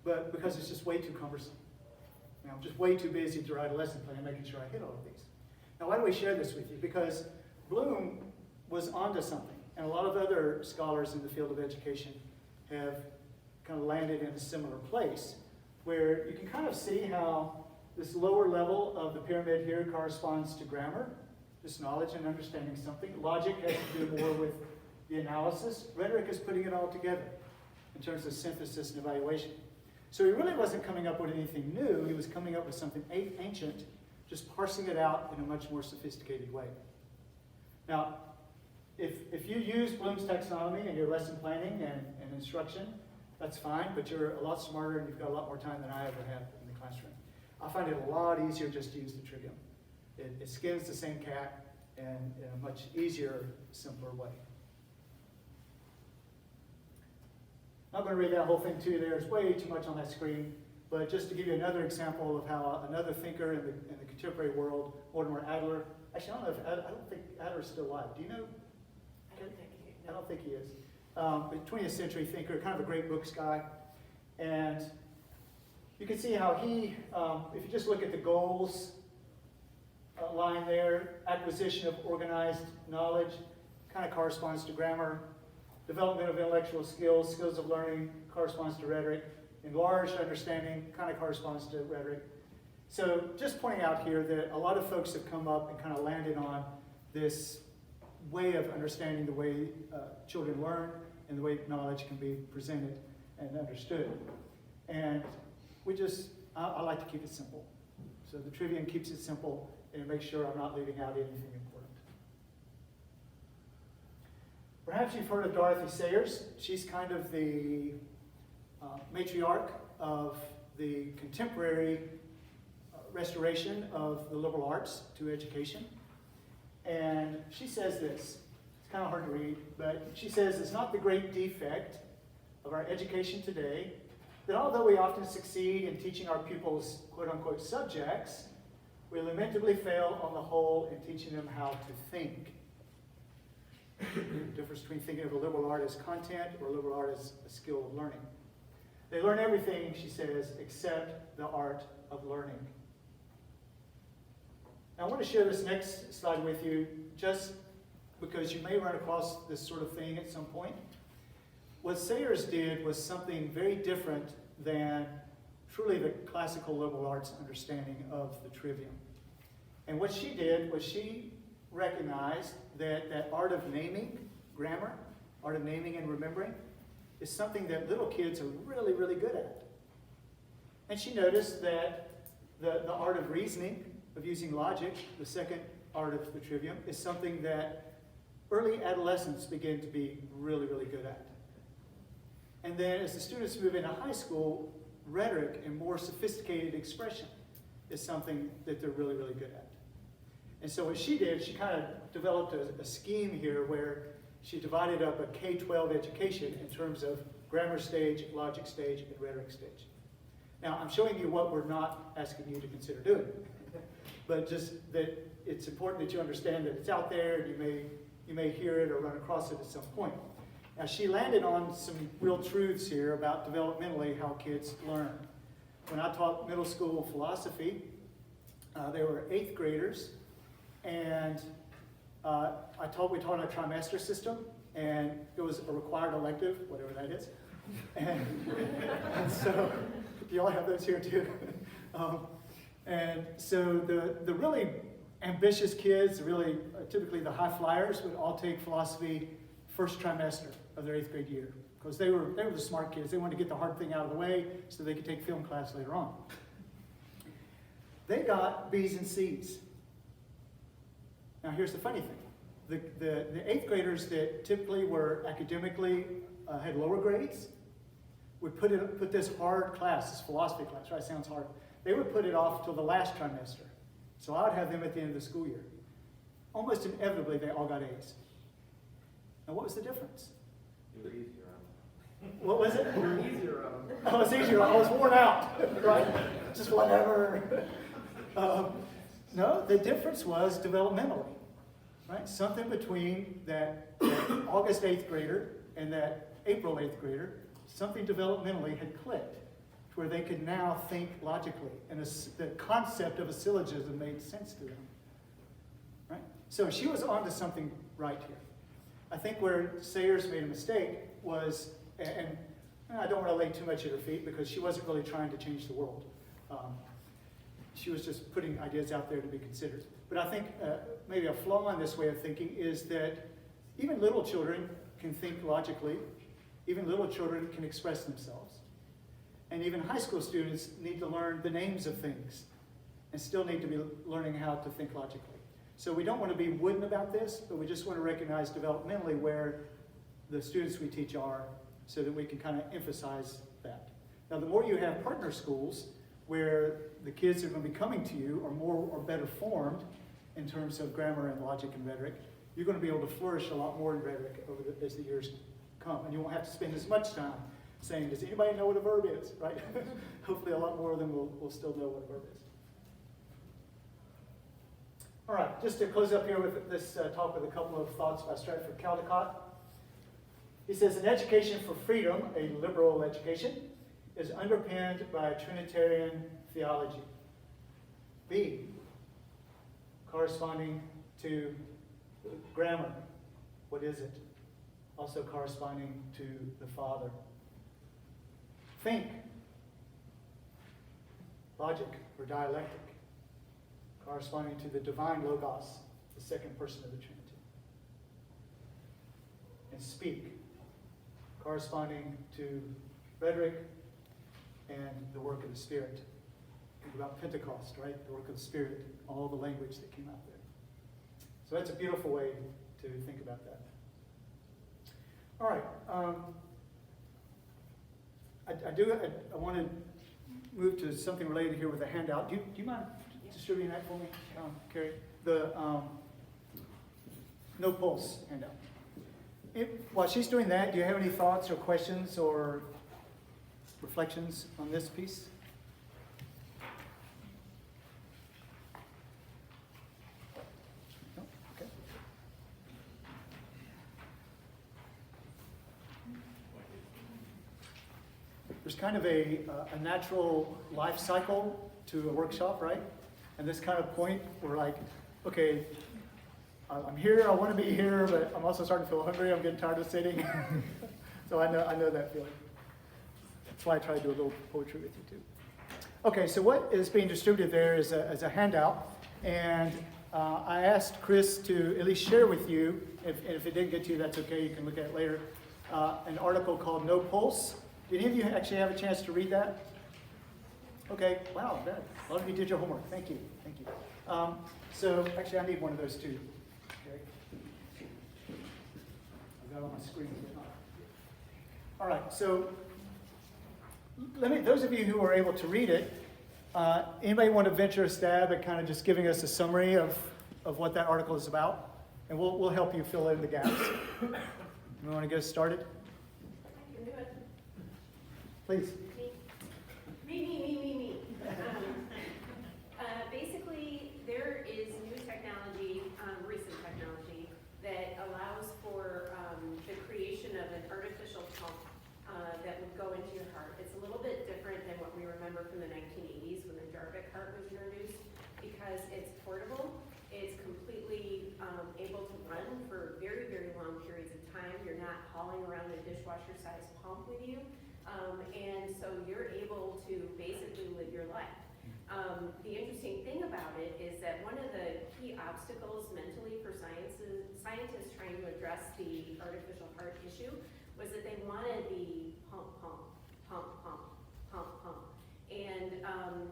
[SPEAKER 1] but because it's just way too cumbersome. You know, I'm just way too busy to write a lesson plan making sure I hit all of these. Now, why do we share this with you? Because Bloom was onto something, and a lot of other scholars in the field of education have kind of landed in a similar place, where you can kind of see how this lower level of the pyramid here corresponds to grammar, just knowledge and understanding something. Logic has to do more with the analysis. Rhetoric is putting it all together in terms of synthesis and evaluation. So he really wasn't coming up with anything new. He was coming up with something ancient, just parsing it out in a much more sophisticated way. Now, if you use Bloom's taxonomy in your lesson planning and instruction, that's fine, but you're a lot smarter and you've got a lot more time than I ever had in the classroom. I find it a lot easier just to use the Trivium. It skins the same cat and in a much easier, simpler way. I'm not going to read that whole thing to you. There's way too much on that screen, but just to give you another example of how another thinker in the contemporary world, Mortimer Adler, actually I don't think Adler's still alive. Do you know? I don't think he is. But 20th century thinker, kind of a great books guy. And you can see how he, if you just look at the goals line there, acquisition of organized knowledge, kind of corresponds to grammar. Development of intellectual skills, skills of learning corresponds to rhetoric. Enlarged understanding kind of corresponds to rhetoric. So just pointing out here that a lot of folks have come up and kind of landed on this way of understanding the way children learn and the way knowledge can be presented and understood. And I like to keep it simple. So the Trivium keeps it simple and it makes sure I'm not leaving out anything important. Perhaps you've heard of Dorothy Sayers. She's kind of the matriarch of the contemporary restoration of the liberal arts to education. And she says this, it's kind of hard to read, but she says it's not the great defect of our education today that although we often succeed in teaching our pupils quote-unquote subjects, we lamentably fail on the whole in teaching them how to think. The difference between thinking of a liberal art as content or liberal art as a skill of learning. They learn everything, she says, except the art of learning. Now I want to share this next slide with you just because you may run across this sort of thing at some point. What Sayers did was something very different than truly the classical liberal arts understanding of the Trivium. And what she did was she recognized that art of naming, grammar, art of naming and remembering, is something that little kids are really, really good at. And she noticed that the art of reasoning, of using logic, the second art of the Trivium, is something that early adolescents begin to be really, really good at. And then as the students move into high school, rhetoric and more sophisticated expression is something that they're really, really good at. And so what she did, she kind of developed a scheme here where she divided up a K-12 education in terms of grammar stage, logic stage, and rhetoric stage. Now, I'm showing you what we're not asking you to consider doing, but just that it's important that you understand that it's out there, and you may hear it or run across it at some point. Now, she landed on some real truths here about developmentally how kids learn. When I taught middle school philosophy, there were 8th graders, and We taught on a trimester system, and it was a required elective, whatever that is. And so, you all have those here too. And so the really ambitious kids, really typically the high flyers, would all take philosophy first trimester of their 8th grade year, because they were the smart kids. They wanted to get the hard thing out of the way so they could take film class later on. They got B's and C's. Now here's the funny thing. The 8th graders that typically were academically had lower grades would put this hard class, this philosophy class, right? Sounds hard. They would put it off till the last trimester. So I would have them at the end of the school year. Almost inevitably, they all got A's. Now what was the difference?
[SPEAKER 4] You were easier on them.
[SPEAKER 1] What was it?
[SPEAKER 4] You were easier on them.
[SPEAKER 1] I was easier. I was worn out, right? Just whatever. No, the difference was developmentally, right? Something between that August 8th grader and that April 8th grader, something developmentally had clicked to where they could now think logically, and the concept of a syllogism made sense to them, right? So she was onto something right here. I think where Sayers made a mistake was, and I don't want to lay too much at her feet because she wasn't really trying to change the world. She was just putting ideas out there to be considered. But I think maybe a flaw in this way of thinking is that even little children can think logically. Even little children can express themselves. And even high school students need to learn the names of things and still need to be learning how to think logically. So we don't want to be wooden about this, but we just want to recognize developmentally where the students we teach are so that we can kind of emphasize that. Now, the more you have partner schools where the kids that are going to be coming to you are more or better formed in terms of grammar and logic and rhetoric, you're going to be able to flourish a lot more in rhetoric as the years come. And you won't have to spend as much time saying, does anybody know what a verb is, right? Hopefully a lot more of them will still know what a verb is. All right, just to close up here with this talk with a couple of thoughts by Stratford Caldecott. He says, an education for freedom, a liberal education, is underpinned by a Trinitarian theology. B, corresponding to grammar, what is it? Also corresponding to the Father. Think, logic or dialectic, corresponding to the divine Logos, the second person of the Trinity. And speak, corresponding to rhetoric and the work of the Spirit. Think about Pentecost, right? The work of the Spirit, all the language that came out there. So that's a beautiful way to think about that. All right. I want to move to something related here with a handout. Do you mind distributing that for me, Carrie? The No Pulse handout. While she's doing that, do you have any thoughts or questions or reflections on this piece? No? Okay. There's kind of a natural life cycle to a workshop, right? And this kind of point, we're like, okay, I'm here, I want to be here, but I'm also starting to feel hungry, I'm getting tired of sitting. So I know that feeling. That's why I try to do a little poetry with you too. Okay, so what is being distributed there is a handout, and I asked Chris to at least share with you, if it didn't get to you, that's okay, you can look at it later, an article called No Pulse. Did any of you actually have a chance to read that? Okay, wow, a lot of you did your homework, thank you. So actually I need one of those too. Okay. I've got it on my screen. All right, so those of you who are able to read it, anybody want to venture a stab at kind of just giving us a summary of what that article is about? And we'll help you fill in the gaps. You want to get us started?
[SPEAKER 5] I can do it.
[SPEAKER 1] Please.
[SPEAKER 5] Me. Basically, there is new technology, recent technology, that allows for the creation of an artificial pump that would go into your heart. It's a little bit different than what we remember from the 1980s when the Jarvik heart was introduced, because it's portable, it's completely able to time. You're not hauling around a dishwasher-sized pump with you. And so you're able to basically live your life. The interesting thing about it is that one of the key obstacles mentally for scientists trying to address the artificial heart issue was that they wanted the pump, pump, pump, pump, pump, pump. And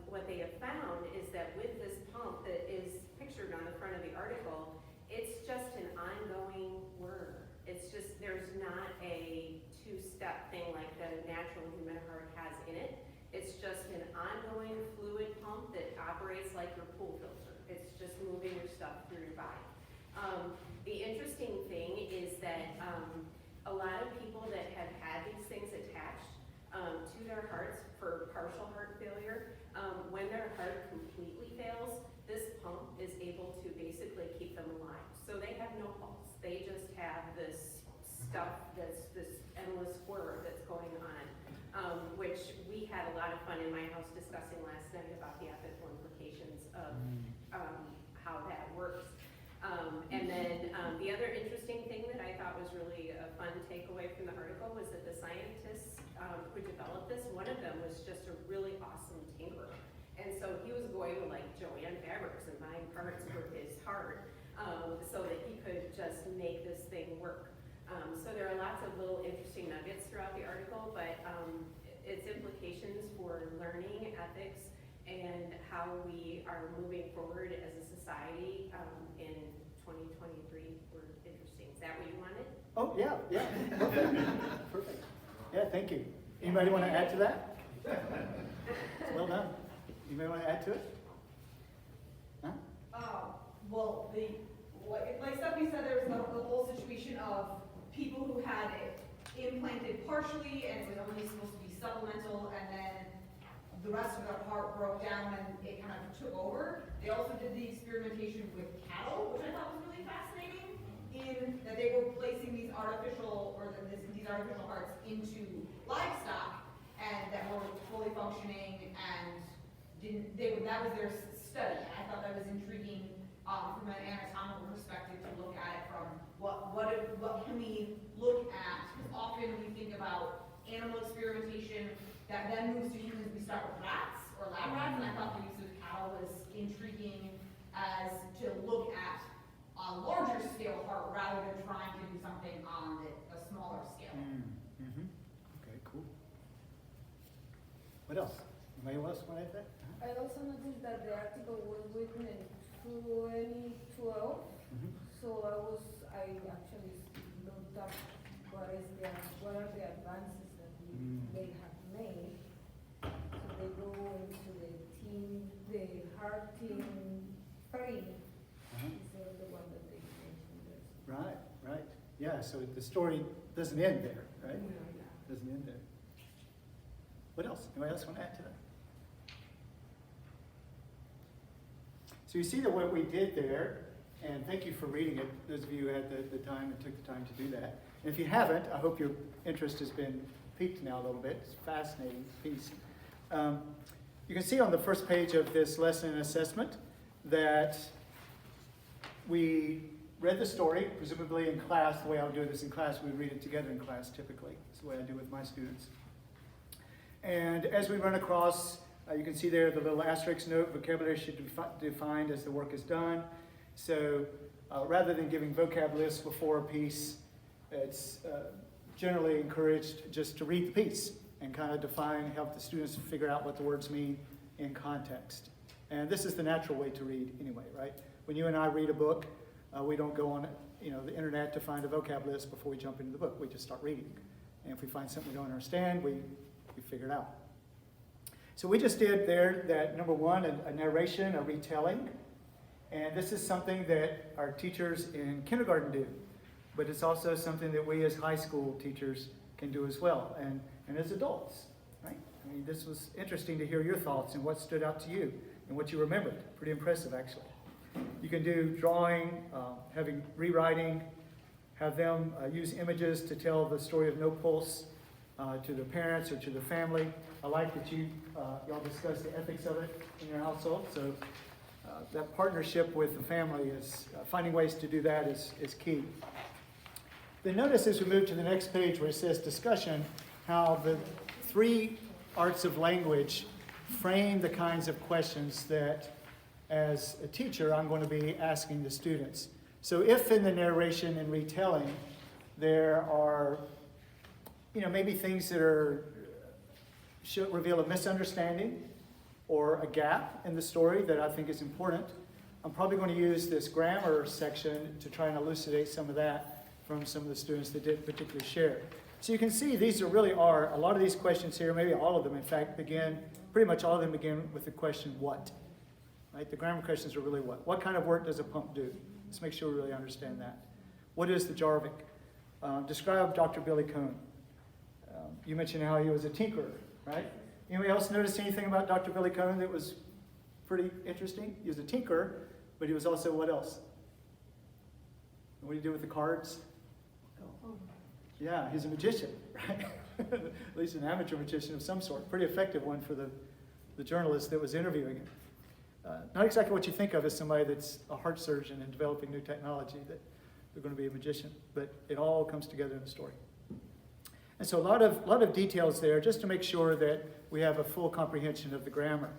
[SPEAKER 5] what they have found is that with this pump that is pictured on the front of the article, it's just an ongoing whir. It's just, there's not a two-step thing like that a natural human heart has in it. It's just an ongoing fluid pump that operates like your pool filter. It's just moving your stuff through your body. The interesting thing is that a lot of people that have had these things attached to their hearts for partial heart failure, when their heart completely fails, this pump is able to basically keep them alive. So they have no pulse. They just have this stuff that's this endless whir that's going on. Which we had a lot of fun in my house discussing last night about the ethical implications of how that works. And then the other interesting thing that I thought was really a fun takeaway from the article was that the scientists who developed this, one of them was just a really awesome tinkerer. And so he was going to like Joanne Fabrics and buying parts for his heart so that he could just make this thing work. So there are lots of little interesting nuggets throughout the article, but its implications for learning, ethics, and how we are moving forward as a society in 2023 were interesting. Is that what you wanted?
[SPEAKER 1] Oh, yeah. Perfect. Perfect. Yeah, thank you. Anybody want to add to that? Well done. Anybody want to add to it? Huh?
[SPEAKER 6] Well, like Stephanie said, there was the whole situation of people who had it implanted partially and it was only supposed to be supplemental, and then the rest of their heart broke down and it kind of took over. They also did the experimentation with cattle, which I thought was really fascinating, in that they were placing these artificial hearts into livestock and that were fully functioning and that was their study. And I thought that was intriguing from an anatomical perspective to look at it from what can we look at, because often we think about animal experimentation that then moves to humans. We start with rats or lab rats, and I thought the use of cattle was intriguing as to look at a larger scale heart rather than trying to do something on a smaller scale.
[SPEAKER 1] Okay, cool. What else? Anybody else want to add that?
[SPEAKER 7] I also noticed that the article was written in 2012, so I actually looked up what are the advances that they have made. So they go into the heart team 3 is the one that they mentioned there.
[SPEAKER 1] Right. Yeah, so the story doesn't end there, right?
[SPEAKER 7] Yeah.
[SPEAKER 1] Doesn't end there. What else? Anybody else want to add to that? So you see that what we did there, and thank you for reading it, those of you who had the time and took the time to do that. And if you haven't, I hope your interest has been piqued now a little bit. It's a fascinating piece. You can see on the first page of this lesson and assessment that we read the story, presumably in class. The way I would do this in class, we read it together in class typically. It's the way I do with my students. And as we run across, you can see there the little asterisk note, vocabulary should be defined as the work is done. So rather than giving vocab lists before a piece, it's generally encouraged just to read the piece and kind of define, help the students figure out what the words mean in context. And this is the natural way to read anyway, right? When you and I read a book, we don't go on the internet to find a vocab list before we jump into the book. We just start reading. And if we find something we don't understand, we figure it out. So we just did there that number one, a narration, a retelling. And this is something that our teachers in kindergarten do. But it's also something that we as high school teachers can do as well, and as adults, right? I mean, this was interesting to hear your thoughts and what stood out to you and what you remembered. Pretty impressive, actually. You can do drawing, having rewriting, have them use images to tell the story of no pulse to the parents or to the family. I like that y'all discussed the ethics of it in your household. So that partnership with the family is, finding ways to do that is key. Then notice as we move to the next page where it says discussion, how the three arts of language frame the kinds of questions that, as a teacher, I'm going to be asking the students. So if in the narration and retelling there are, maybe things that should reveal a misunderstanding or a gap in the story that I think is important, I'm probably going to use this grammar section to try and elucidate some of that from some of the students that didn't particularly share. So you can see these a lot of these questions here, maybe all of them in fact, pretty much all of them begin with the question, what? Right? The grammar questions are really what? What kind of work does a pump do? Let's make sure we really understand that. What is the Jarvik? Describe Dr. Billy Cohn. You mentioned how he was a tinkerer, right? Anybody else notice anything about Dr. Billy Cohn that was pretty interesting? He was a tinkerer, but he was also what else? What do you do with the cards? Yeah, he's a magician, right? At least an amateur magician of some sort. Pretty effective one for the journalist that was interviewing him. Not exactly what you think of as somebody that's a heart surgeon and developing new technology, that they're going to be a magician, but it all comes together in the story. And so a lot of details there just to make sure that we have a full comprehension of the grammar.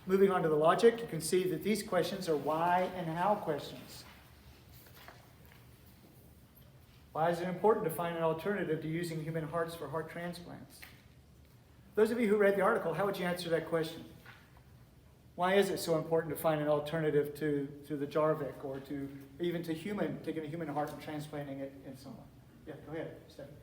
[SPEAKER 1] Moving on to the logic, you can see that these questions are why and how questions. Why is it important to find an alternative to using human hearts for heart transplants? Those of you who read the article, how would you answer that question? Why is it so important to find an alternative to the Jarvik or even to taking a human heart and transplanting it in someone? Yeah, go ahead, Stephanie.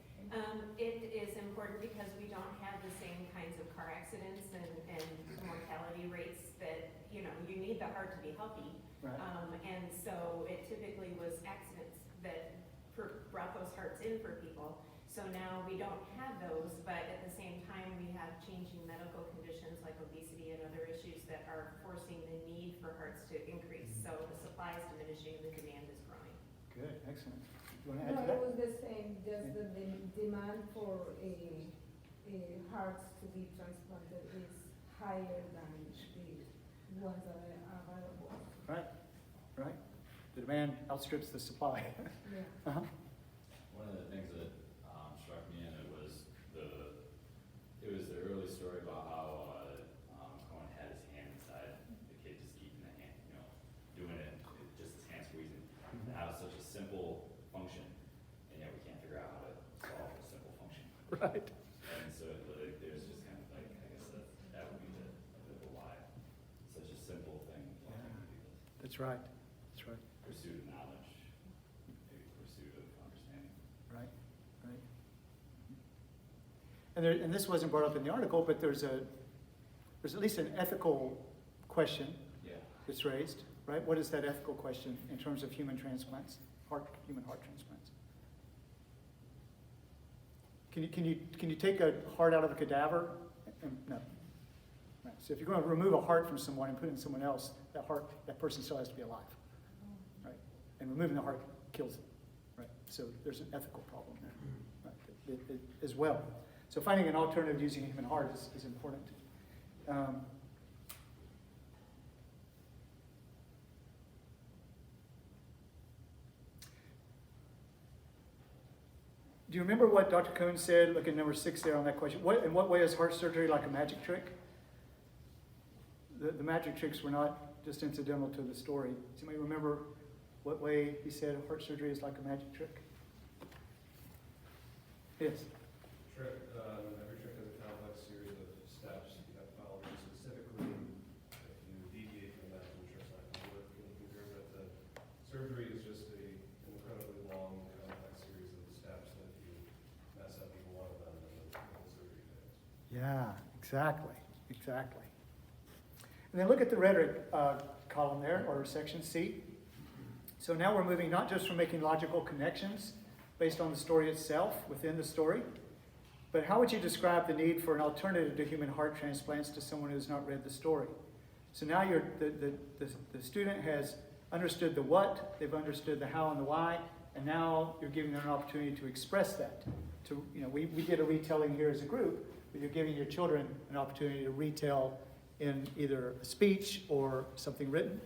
[SPEAKER 5] It is important because we don't have the same kinds of car accidents and mortality rates that, you need the heart to be healthy.
[SPEAKER 1] Right.
[SPEAKER 5] And so it typically was accidents that brought those hearts in for people. So now we don't have those, but at the same time we have changing medical conditions like obesity and other issues that are forcing the need for hearts to increase. So the supply is diminishing, the demand is growing.
[SPEAKER 1] Good, excellent. You want to add
[SPEAKER 7] No,
[SPEAKER 1] to that?
[SPEAKER 7] it was the same, just the demand for hearts to be transplanted is higher than the ones that are available.
[SPEAKER 1] Right. The demand outstrips the supply.
[SPEAKER 7] Yeah.
[SPEAKER 1] Uh-huh.
[SPEAKER 8] One of the things that struck me in it was the early story about how Cohen had his hand inside the kid, just keeping the hand, doing it, just his hand squeezing. And how it's such a simple function, and yet we can't figure out how to solve a simple function.
[SPEAKER 1] Right.
[SPEAKER 8] And so there's just kind of like, I guess that would be a bit of a why. Such a simple thing. Why can't we do this?
[SPEAKER 1] That's right.
[SPEAKER 8] Pursuit of knowledge, maybe pursuit of understanding.
[SPEAKER 1] Right. And this wasn't brought up in the article, but there's at least an ethical question that's raised, right? What is that ethical question in terms of human transplants, human heart transplants? Can you take a heart out of a cadaver? No. Right. So if you're going to remove a heart from someone and put it in someone else, that person still has to be alive. And removing the heart kills it, right? So there's an ethical problem there, right, as well. So finding an alternative using a human heart is important. Do you remember what Dr. Cohn said? Look at number 6 there on that question. In what way is heart surgery like a magic trick? The magic tricks were not just incidental to the story. Does anybody remember what way he said heart surgery is like a magic trick? Yes.
[SPEAKER 9] Every trick has a complex series of steps you have to follow. Specifically, if you deviate from that, I'm sure it's not going to work. Can you compare that to surgery is just an incredibly long, complex series of steps that if you mess up even one of them, then the whole surgery fails.
[SPEAKER 1] Yeah, exactly. And then look at the rhetoric column there, or section C. So now we're moving not just from making logical connections based on the story itself, within the story, but how would you describe the need for an alternative to human heart transplants to someone who's not read the story? So now the student has understood the what, they've understood the how and the why, and now you're giving them an opportunity to express that. We did a retelling here as a group, but you're giving your children an opportunity to retell in either a speech or something written.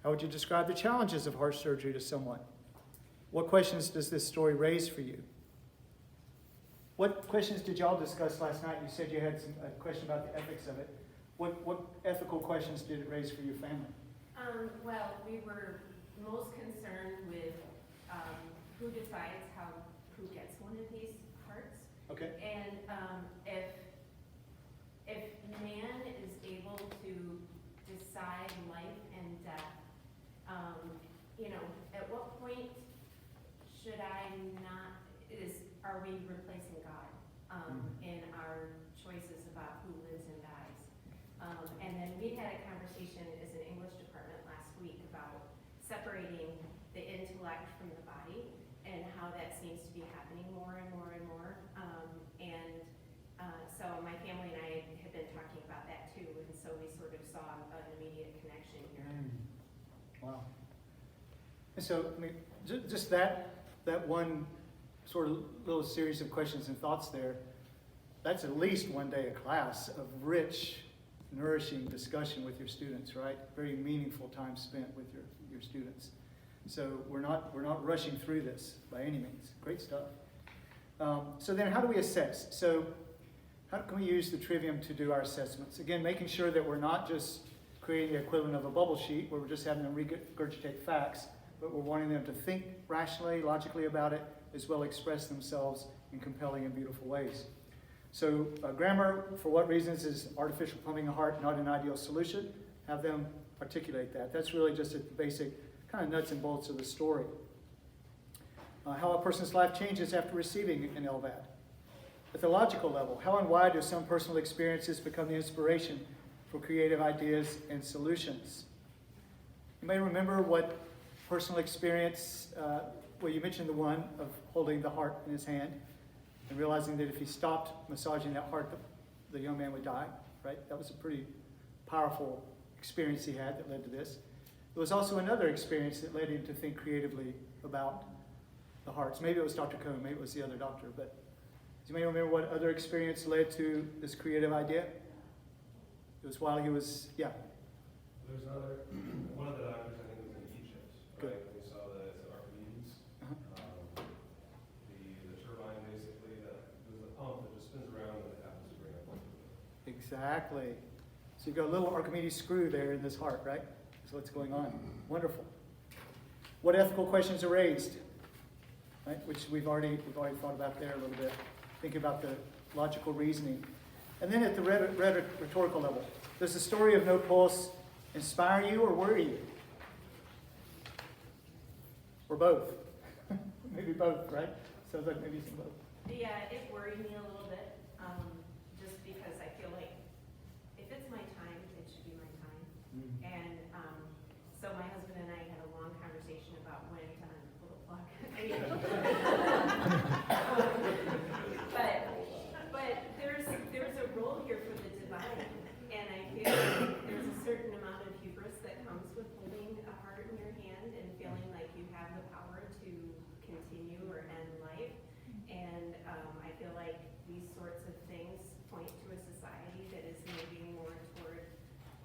[SPEAKER 1] How would you describe the challenges of heart surgery to someone? What questions does this story raise for you? What questions did y'all discuss last night? You said you had a question about the ethics of it. What ethical questions did it raise for your family?
[SPEAKER 5] Well, we were most concerned with who decides who gets one of these hearts.
[SPEAKER 1] Okay.
[SPEAKER 5] And if man is able to decide life and death, at what point should are we replacing God in our choices about who lives and dies? And then we had a conversation as an English department last week about separating the intellect from the body and how that seems to be happening more and more and more. So my family and I have been talking about that too, and so we sort of saw an immediate connection here.
[SPEAKER 1] Wow. And so, I mean, just that one sort of little series of questions and thoughts there, that's at least one day of class of rich, nourishing discussion with your students, right? Very meaningful time spent with your students. So we're not rushing through this by any means. Great stuff. So then how do we assess? So how can we use the Trivium to do our assessments? Again, making sure that we're not just creating the equivalent of a bubble sheet where we're just having them regurgitate facts, but we're wanting them to think rationally, logically about it, as well express themselves in compelling and beautiful ways. So grammar, for what reasons is artificial plumbing a heart not an ideal solution? Have them articulate that. That's really just at the basic kind of nuts and bolts of the story. How a person's life changes after receiving an LVAD. At the logical level, how and why do some personal experiences become the inspiration for creative ideas and solutions? You may remember what personal experience, well, you mentioned the one of holding the heart in his hand and realizing that if he stopped massaging that heart, the young man would die, right? That was a pretty powerful experience he had that led to this. There was also another experience that led him to think creatively about the hearts. Maybe it was Dr. Cohn, maybe it was the other doctor, but do you may remember what other experience led to this creative idea? It was while he was, yeah.
[SPEAKER 9] There's another, one of the doctors I think was in Egypt,
[SPEAKER 1] Good.
[SPEAKER 9] right? We saw that it's Archimedes. The turbine basically, there's a pump that just spins around and it happens to bring up liquid.
[SPEAKER 1] Exactly. So you've got a little Archimedes screw there in this heart, right? That's what's going on. Wonderful. What ethical questions are raised? Right? Which we've already thought about there a little bit. Think about the logical reasoning. And then at the rhetorical level, does the story of No Pulse inspire you or worry you? Or both? Maybe both, right? Sounds like maybe some both.
[SPEAKER 5] Yeah, it worried me a little bit, just because I feel like if it's my time, it should be my time. And so my husband and I had a long conversation about when to pull the plug. But there's a role here for the divine, and I feel like there's a certain amount of hubris that comes with holding a heart in your hand and feeling like you have the power to continue or end life. And I feel like these sorts of things point to a society that is moving more toward,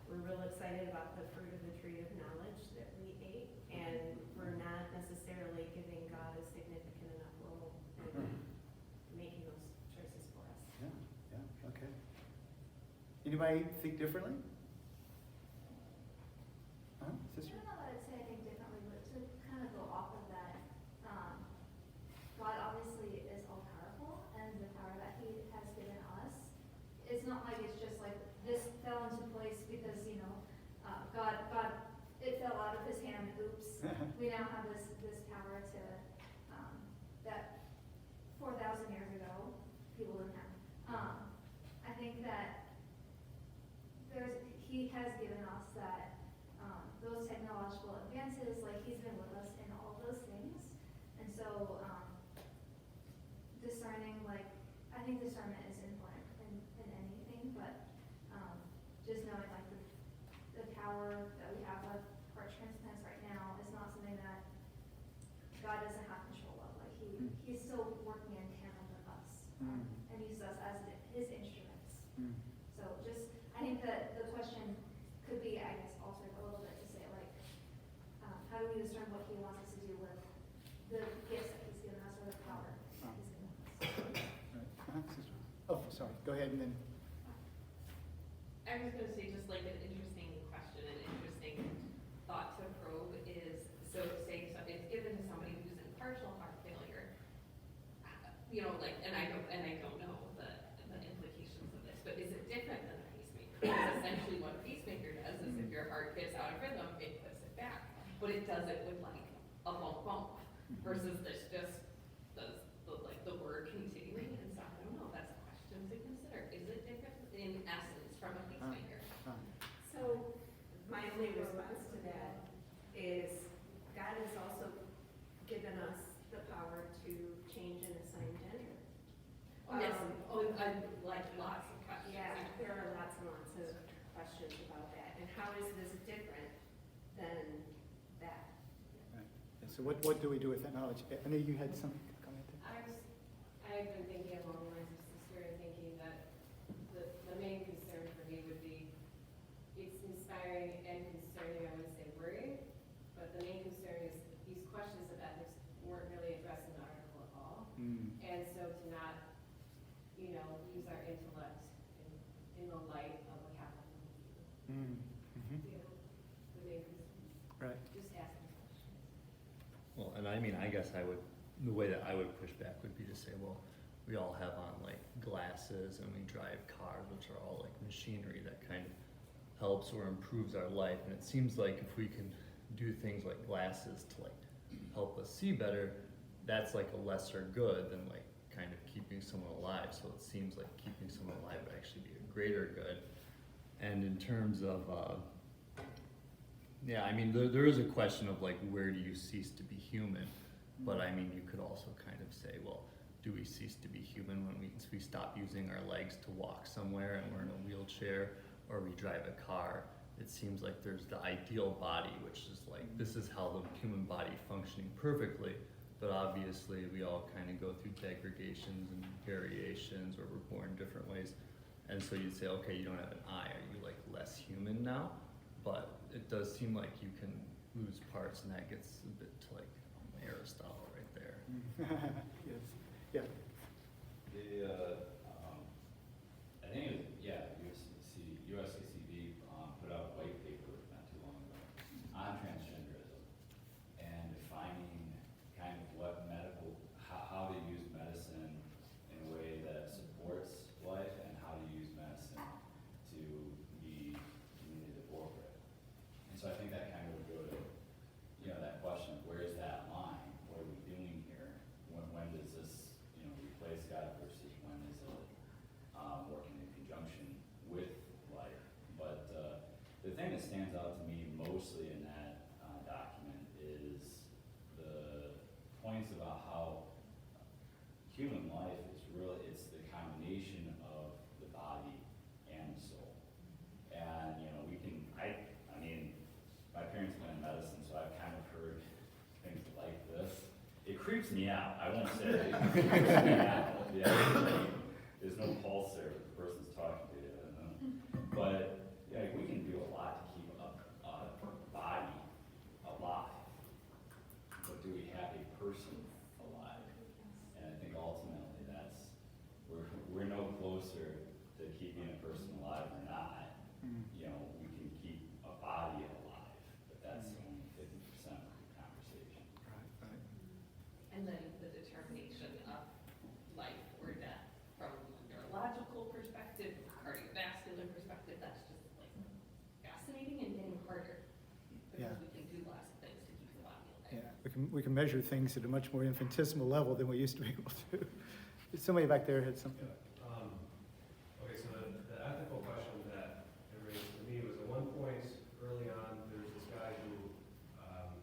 [SPEAKER 5] we're real excited about the fruit of the tree of knowledge that we ate, and we're not necessarily giving God a significant enough role in making those choices for us.
[SPEAKER 1] Yeah, okay. Anybody think differently? Sister?
[SPEAKER 2] I don't know that I'd say I think differently, but to kind of go off of that, God obviously is all powerful, and the power that He has given us, it's not like it's just like this fell into place because, God, it fell out of His hand, oops. We now have this power to, that 4,000 years ago, people didn't have. I think that
[SPEAKER 1] ahead and then,
[SPEAKER 10] I was gonna say, just like an interesting question, an interesting thought to probe is, so say it's given to somebody who's in partial heart failure, you know, like, and I don't know the implications of this, but is it different than a pacemaker? Because essentially what a pacemaker does is if your heart gets out of rhythm, it puts it back, but it does it with like a bump bump, versus this just does the word continuing, and so I don't know, that's a question to consider. Is it different in essence from a pacemaker?
[SPEAKER 5] So, my only response to that is God has also given us the power to change and assign gender.
[SPEAKER 10] Yes, like lots of questions.
[SPEAKER 5] Yeah, there are lots and lots of questions about that, and how is this different than that?
[SPEAKER 1] right. And so what do we do with that knowledge? I know you had some comment there.
[SPEAKER 11] I've been thinking along the lines of sister and thinking that the main concern for me would be, it's inspiring and concerning, I would say worrying, but the main concern is these questions of ethics weren't really addressed in the article at all. And so to not, you know, use our intellect in the light of a capital
[SPEAKER 1] Mm. Mhm.
[SPEAKER 11] you know, the main concern,
[SPEAKER 1] Right.
[SPEAKER 11] just asking questions.
[SPEAKER 12] Well, and I mean, I guess the way that I would push back would be to say, well, we all have on like glasses and we drive cars, which are all like machinery that kind of helps or improves our life. And it seems like if we can do things like glasses to like help us see better, that's like a lesser good than like kind of keeping someone alive. So it seems like keeping someone alive would actually be a greater good. And in terms of, yeah, I mean, there is a question of like, where do you cease to be human? But I mean, you could also kind of say, well, do we cease to be human when we stop using our legs to walk somewhere and we're in a wheelchair, or we drive a car? It seems like there's the ideal body, which is like, this is how the human body functioning perfectly, but obviously we all kind of go through degradations and variations, or we're born different ways. And so you'd say, okay, you don't have an eye, are you like less human now? But it does seem like you can lose parts, and that gets a bit to like Aristotle right there.
[SPEAKER 1] Yes. Yeah.
[SPEAKER 8] I think it was, yeah, USCCB put out a white paper not too long ago on transgenderism and defining kind of what how to use medicine in a way that supports life, and how to use medicine to be community appropriate. And so I think that kind of would go to, you know, that question of where is that line? What are we doing here? When does this, you know, replace God versus when is it working in conjunction with life? But the thing that stands out to me mostly in that document is the points about how human life is really, it's the combination of the body and the soul. And, you know, I mean, my parents went in medicine, so I've kind of heard things like this. It creeps me out, I won't say it creeps me out. Yeah, there's no pulse there, but the person's talking to you. But, yeah, we can do a lot to keep a body alive. But do we have a person alive? And I think ultimately that's, we're no closer to keeping a person alive or not. You know, we can keep a body alive, but that's only 50% of the conversation.
[SPEAKER 1] Right, right.
[SPEAKER 10] And then the determination of life or death from a neurological perspective, cardiovascular perspective, that's just like fascinating and getting harder.
[SPEAKER 1] Yeah.
[SPEAKER 10] Because we can do lots of things to keep the body alive.
[SPEAKER 1] Yeah, we can measure things at a much more infinitesimal level than we used to be able to. Somebody back there had something.
[SPEAKER 9] Okay, so the ethical question that it raised for me was at one point early on, there's this guy who,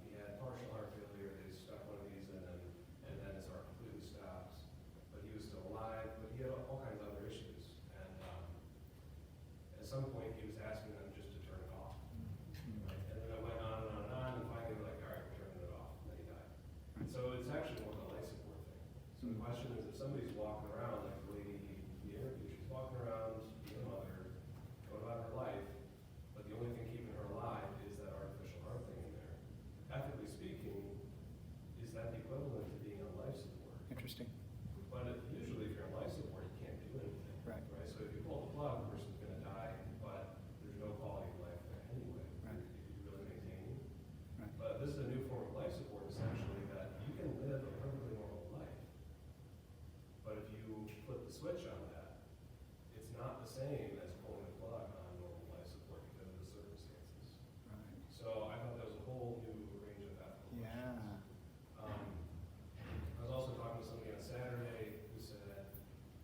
[SPEAKER 9] he had partial heart failure, they stuck one of these in him, and then his heart completely stops. But he was still alive, but he had all kinds of other issues. And at some point, he was asking them just to turn it off. Right? And then it went on and on and on, and finally they were like, all right, we're turning it off, and then he died. So it's actually more of a life support thing. So the question is, if somebody's walking around like the lady same as pulling the plug on normal life support because of the circumstances.
[SPEAKER 1] Right.
[SPEAKER 9] So I thought that was a whole new range of ethical questions.
[SPEAKER 1] Yeah.
[SPEAKER 9] I was also talking to somebody on Saturday who said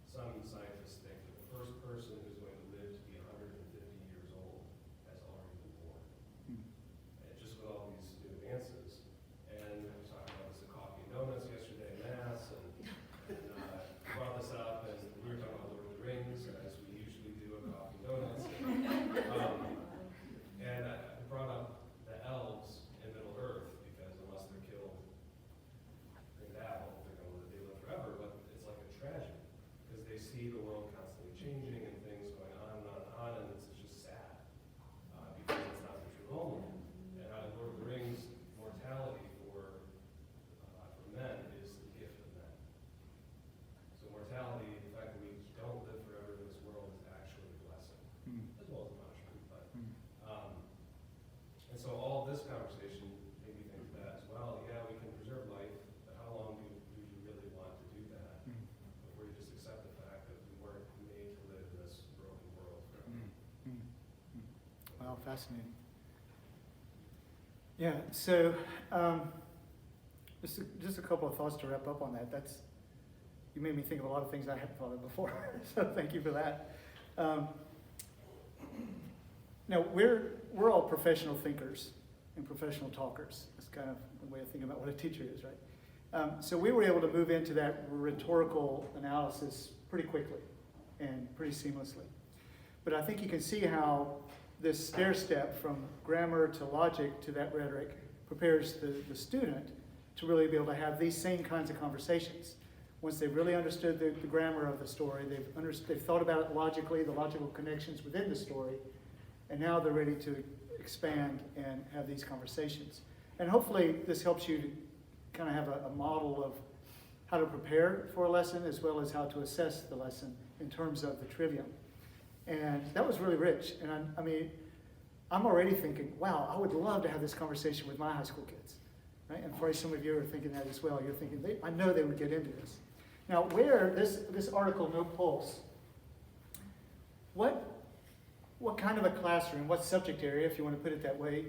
[SPEAKER 9] some scientists think that the first person who's going to live to be 150 years old has already been born.
[SPEAKER 1] Hmm.
[SPEAKER 9] And just with all these new advances. And I was talking about this at Coffee and Donuts yesterday in Mass, and brought this up, and we were talking about Lord of the Rings, as we usually do at Coffee and Donuts. And I brought up the elves in Middle Earth, because unless they're killed in battle, they live forever, but it's like a tragedy, because they see the world constantly changing and things going on and on and on, and it's just sad, because it's not the true homeland. And out of Lord of the Rings, mortality for men is the gift of men. So mortality, the fact that we don't live forever in this world, is actually a blessing,
[SPEAKER 1] Hmm.
[SPEAKER 9] as well as a punishment. But
[SPEAKER 1] Hmm.
[SPEAKER 9] and so all this conversation made me think of that as well. Yeah, we can preserve life, but how long do you really want to do that
[SPEAKER 1] Hmm.
[SPEAKER 9] before you just accept the fact that we weren't made to live in this broken world forever?
[SPEAKER 1] Hmm. Hmm. Wow, fascinating. Yeah, so just a couple of thoughts to wrap up on that. You made me think of a lot of things I hadn't thought of before, so thank you for that. Now, we're all professional thinkers and professional talkers. That's kind of the way of thinking about what a teacher is, right? So we were able to move into that rhetorical analysis pretty quickly and pretty seamlessly. But I think you can see how this stair step from grammar to logic to that rhetoric prepares the student to really be able to have these same kinds of conversations. Once they've really understood the grammar of the story, they've thought about it logically, the logical connections within the story, and now they're ready to expand and have these conversations. And hopefully this helps you to kind of have a model of how to prepare for a lesson as well as how to assess the lesson in terms of the trivium. And that was really rich. And I mean, I'm already thinking, wow, I would love to have this conversation with my high school kids. Right? And probably some of you are thinking that as well. You're thinking, I know they would get into this. Now, where this article, No Pulse, what kind of a classroom, what subject area, if you want to put it that way,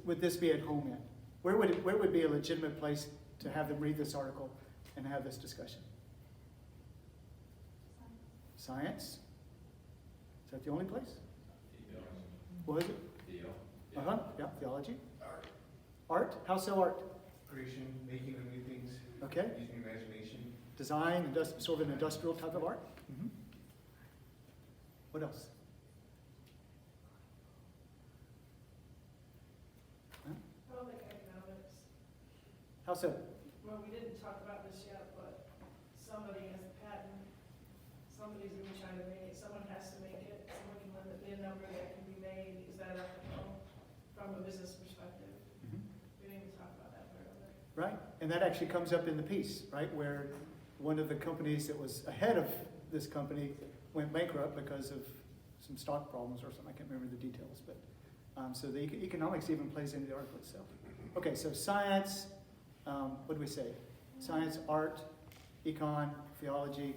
[SPEAKER 1] would this be at home in? Where would be a legitimate place to have them read this article and have this discussion? Science? Is that the only place? What is it?
[SPEAKER 8] Theo.
[SPEAKER 1] Uh-huh, yeah, theology. Art? How so art?
[SPEAKER 4] Creation, making of new things,
[SPEAKER 1] Okay.
[SPEAKER 4] using imagination.
[SPEAKER 1] Design, sort of an industrial type of art? Mm-hmm. What else? Huh?
[SPEAKER 13] Probably economics.
[SPEAKER 1] How so?
[SPEAKER 13] Well, we didn't talk about this yet, but somebody has a patent, somebody's gonna be trying to make it, someone has to make it, someone can limit the number that can be made, is that ethical from a business perspective?
[SPEAKER 1] Mm-hmm.
[SPEAKER 13] We didn't even talk about that part of it.
[SPEAKER 1] Right, and that actually comes up in the piece, right, where one of the companies that was ahead of this company went bankrupt because of some stock problems or something. I can't remember the details, but so the economics even plays into the article itself. Okay, so science, what do we say? Science, art, econ, theology.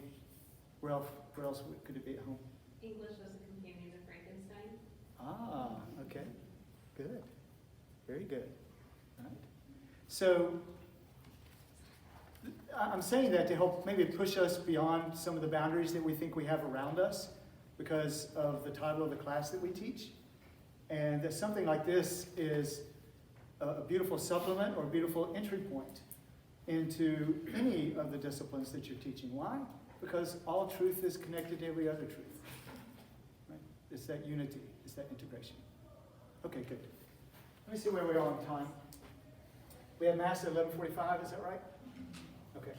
[SPEAKER 1] Where else could it be at home?
[SPEAKER 5] English as a companion to Frankenstein.
[SPEAKER 1] Ah, okay, good, very good. All right. So I'm saying that to help maybe push us beyond some of the boundaries that we think we have around us because of the title of the class that we teach. And that something like this is a beautiful supplement or a beautiful entry point into any of the disciplines that you're teaching. Why? Because all truth is connected to every other truth. Right? It's that unity, it's that integration. Okay, good. Let me see where we are on time. We have Mass at 11:45, is that right? Okay.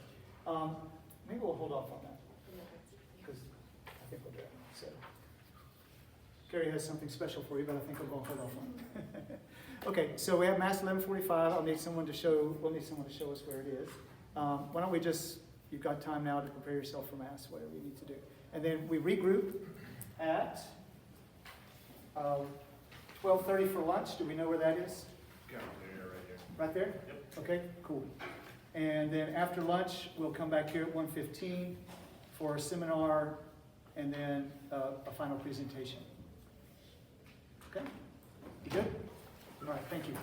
[SPEAKER 1] Maybe we'll hold off on that, because I think we'll do it. So, Carrie has something special for you, but I think we're going to hold off on it. Okay, so we have Mass 11:45. We'll need someone to show us where it is. Why don't we you've got time now to prepare yourself for Mass, whatever you need to do. And then we regroup at 12:30 for lunch. Do we know where that is?
[SPEAKER 3] Cafeteria right here.
[SPEAKER 1] Right there?
[SPEAKER 3] Yep.
[SPEAKER 1] Okay, cool. And then after lunch, we'll come back here at 1:15 for a seminar and then a final presentation. Okay? You good? All right, thank you.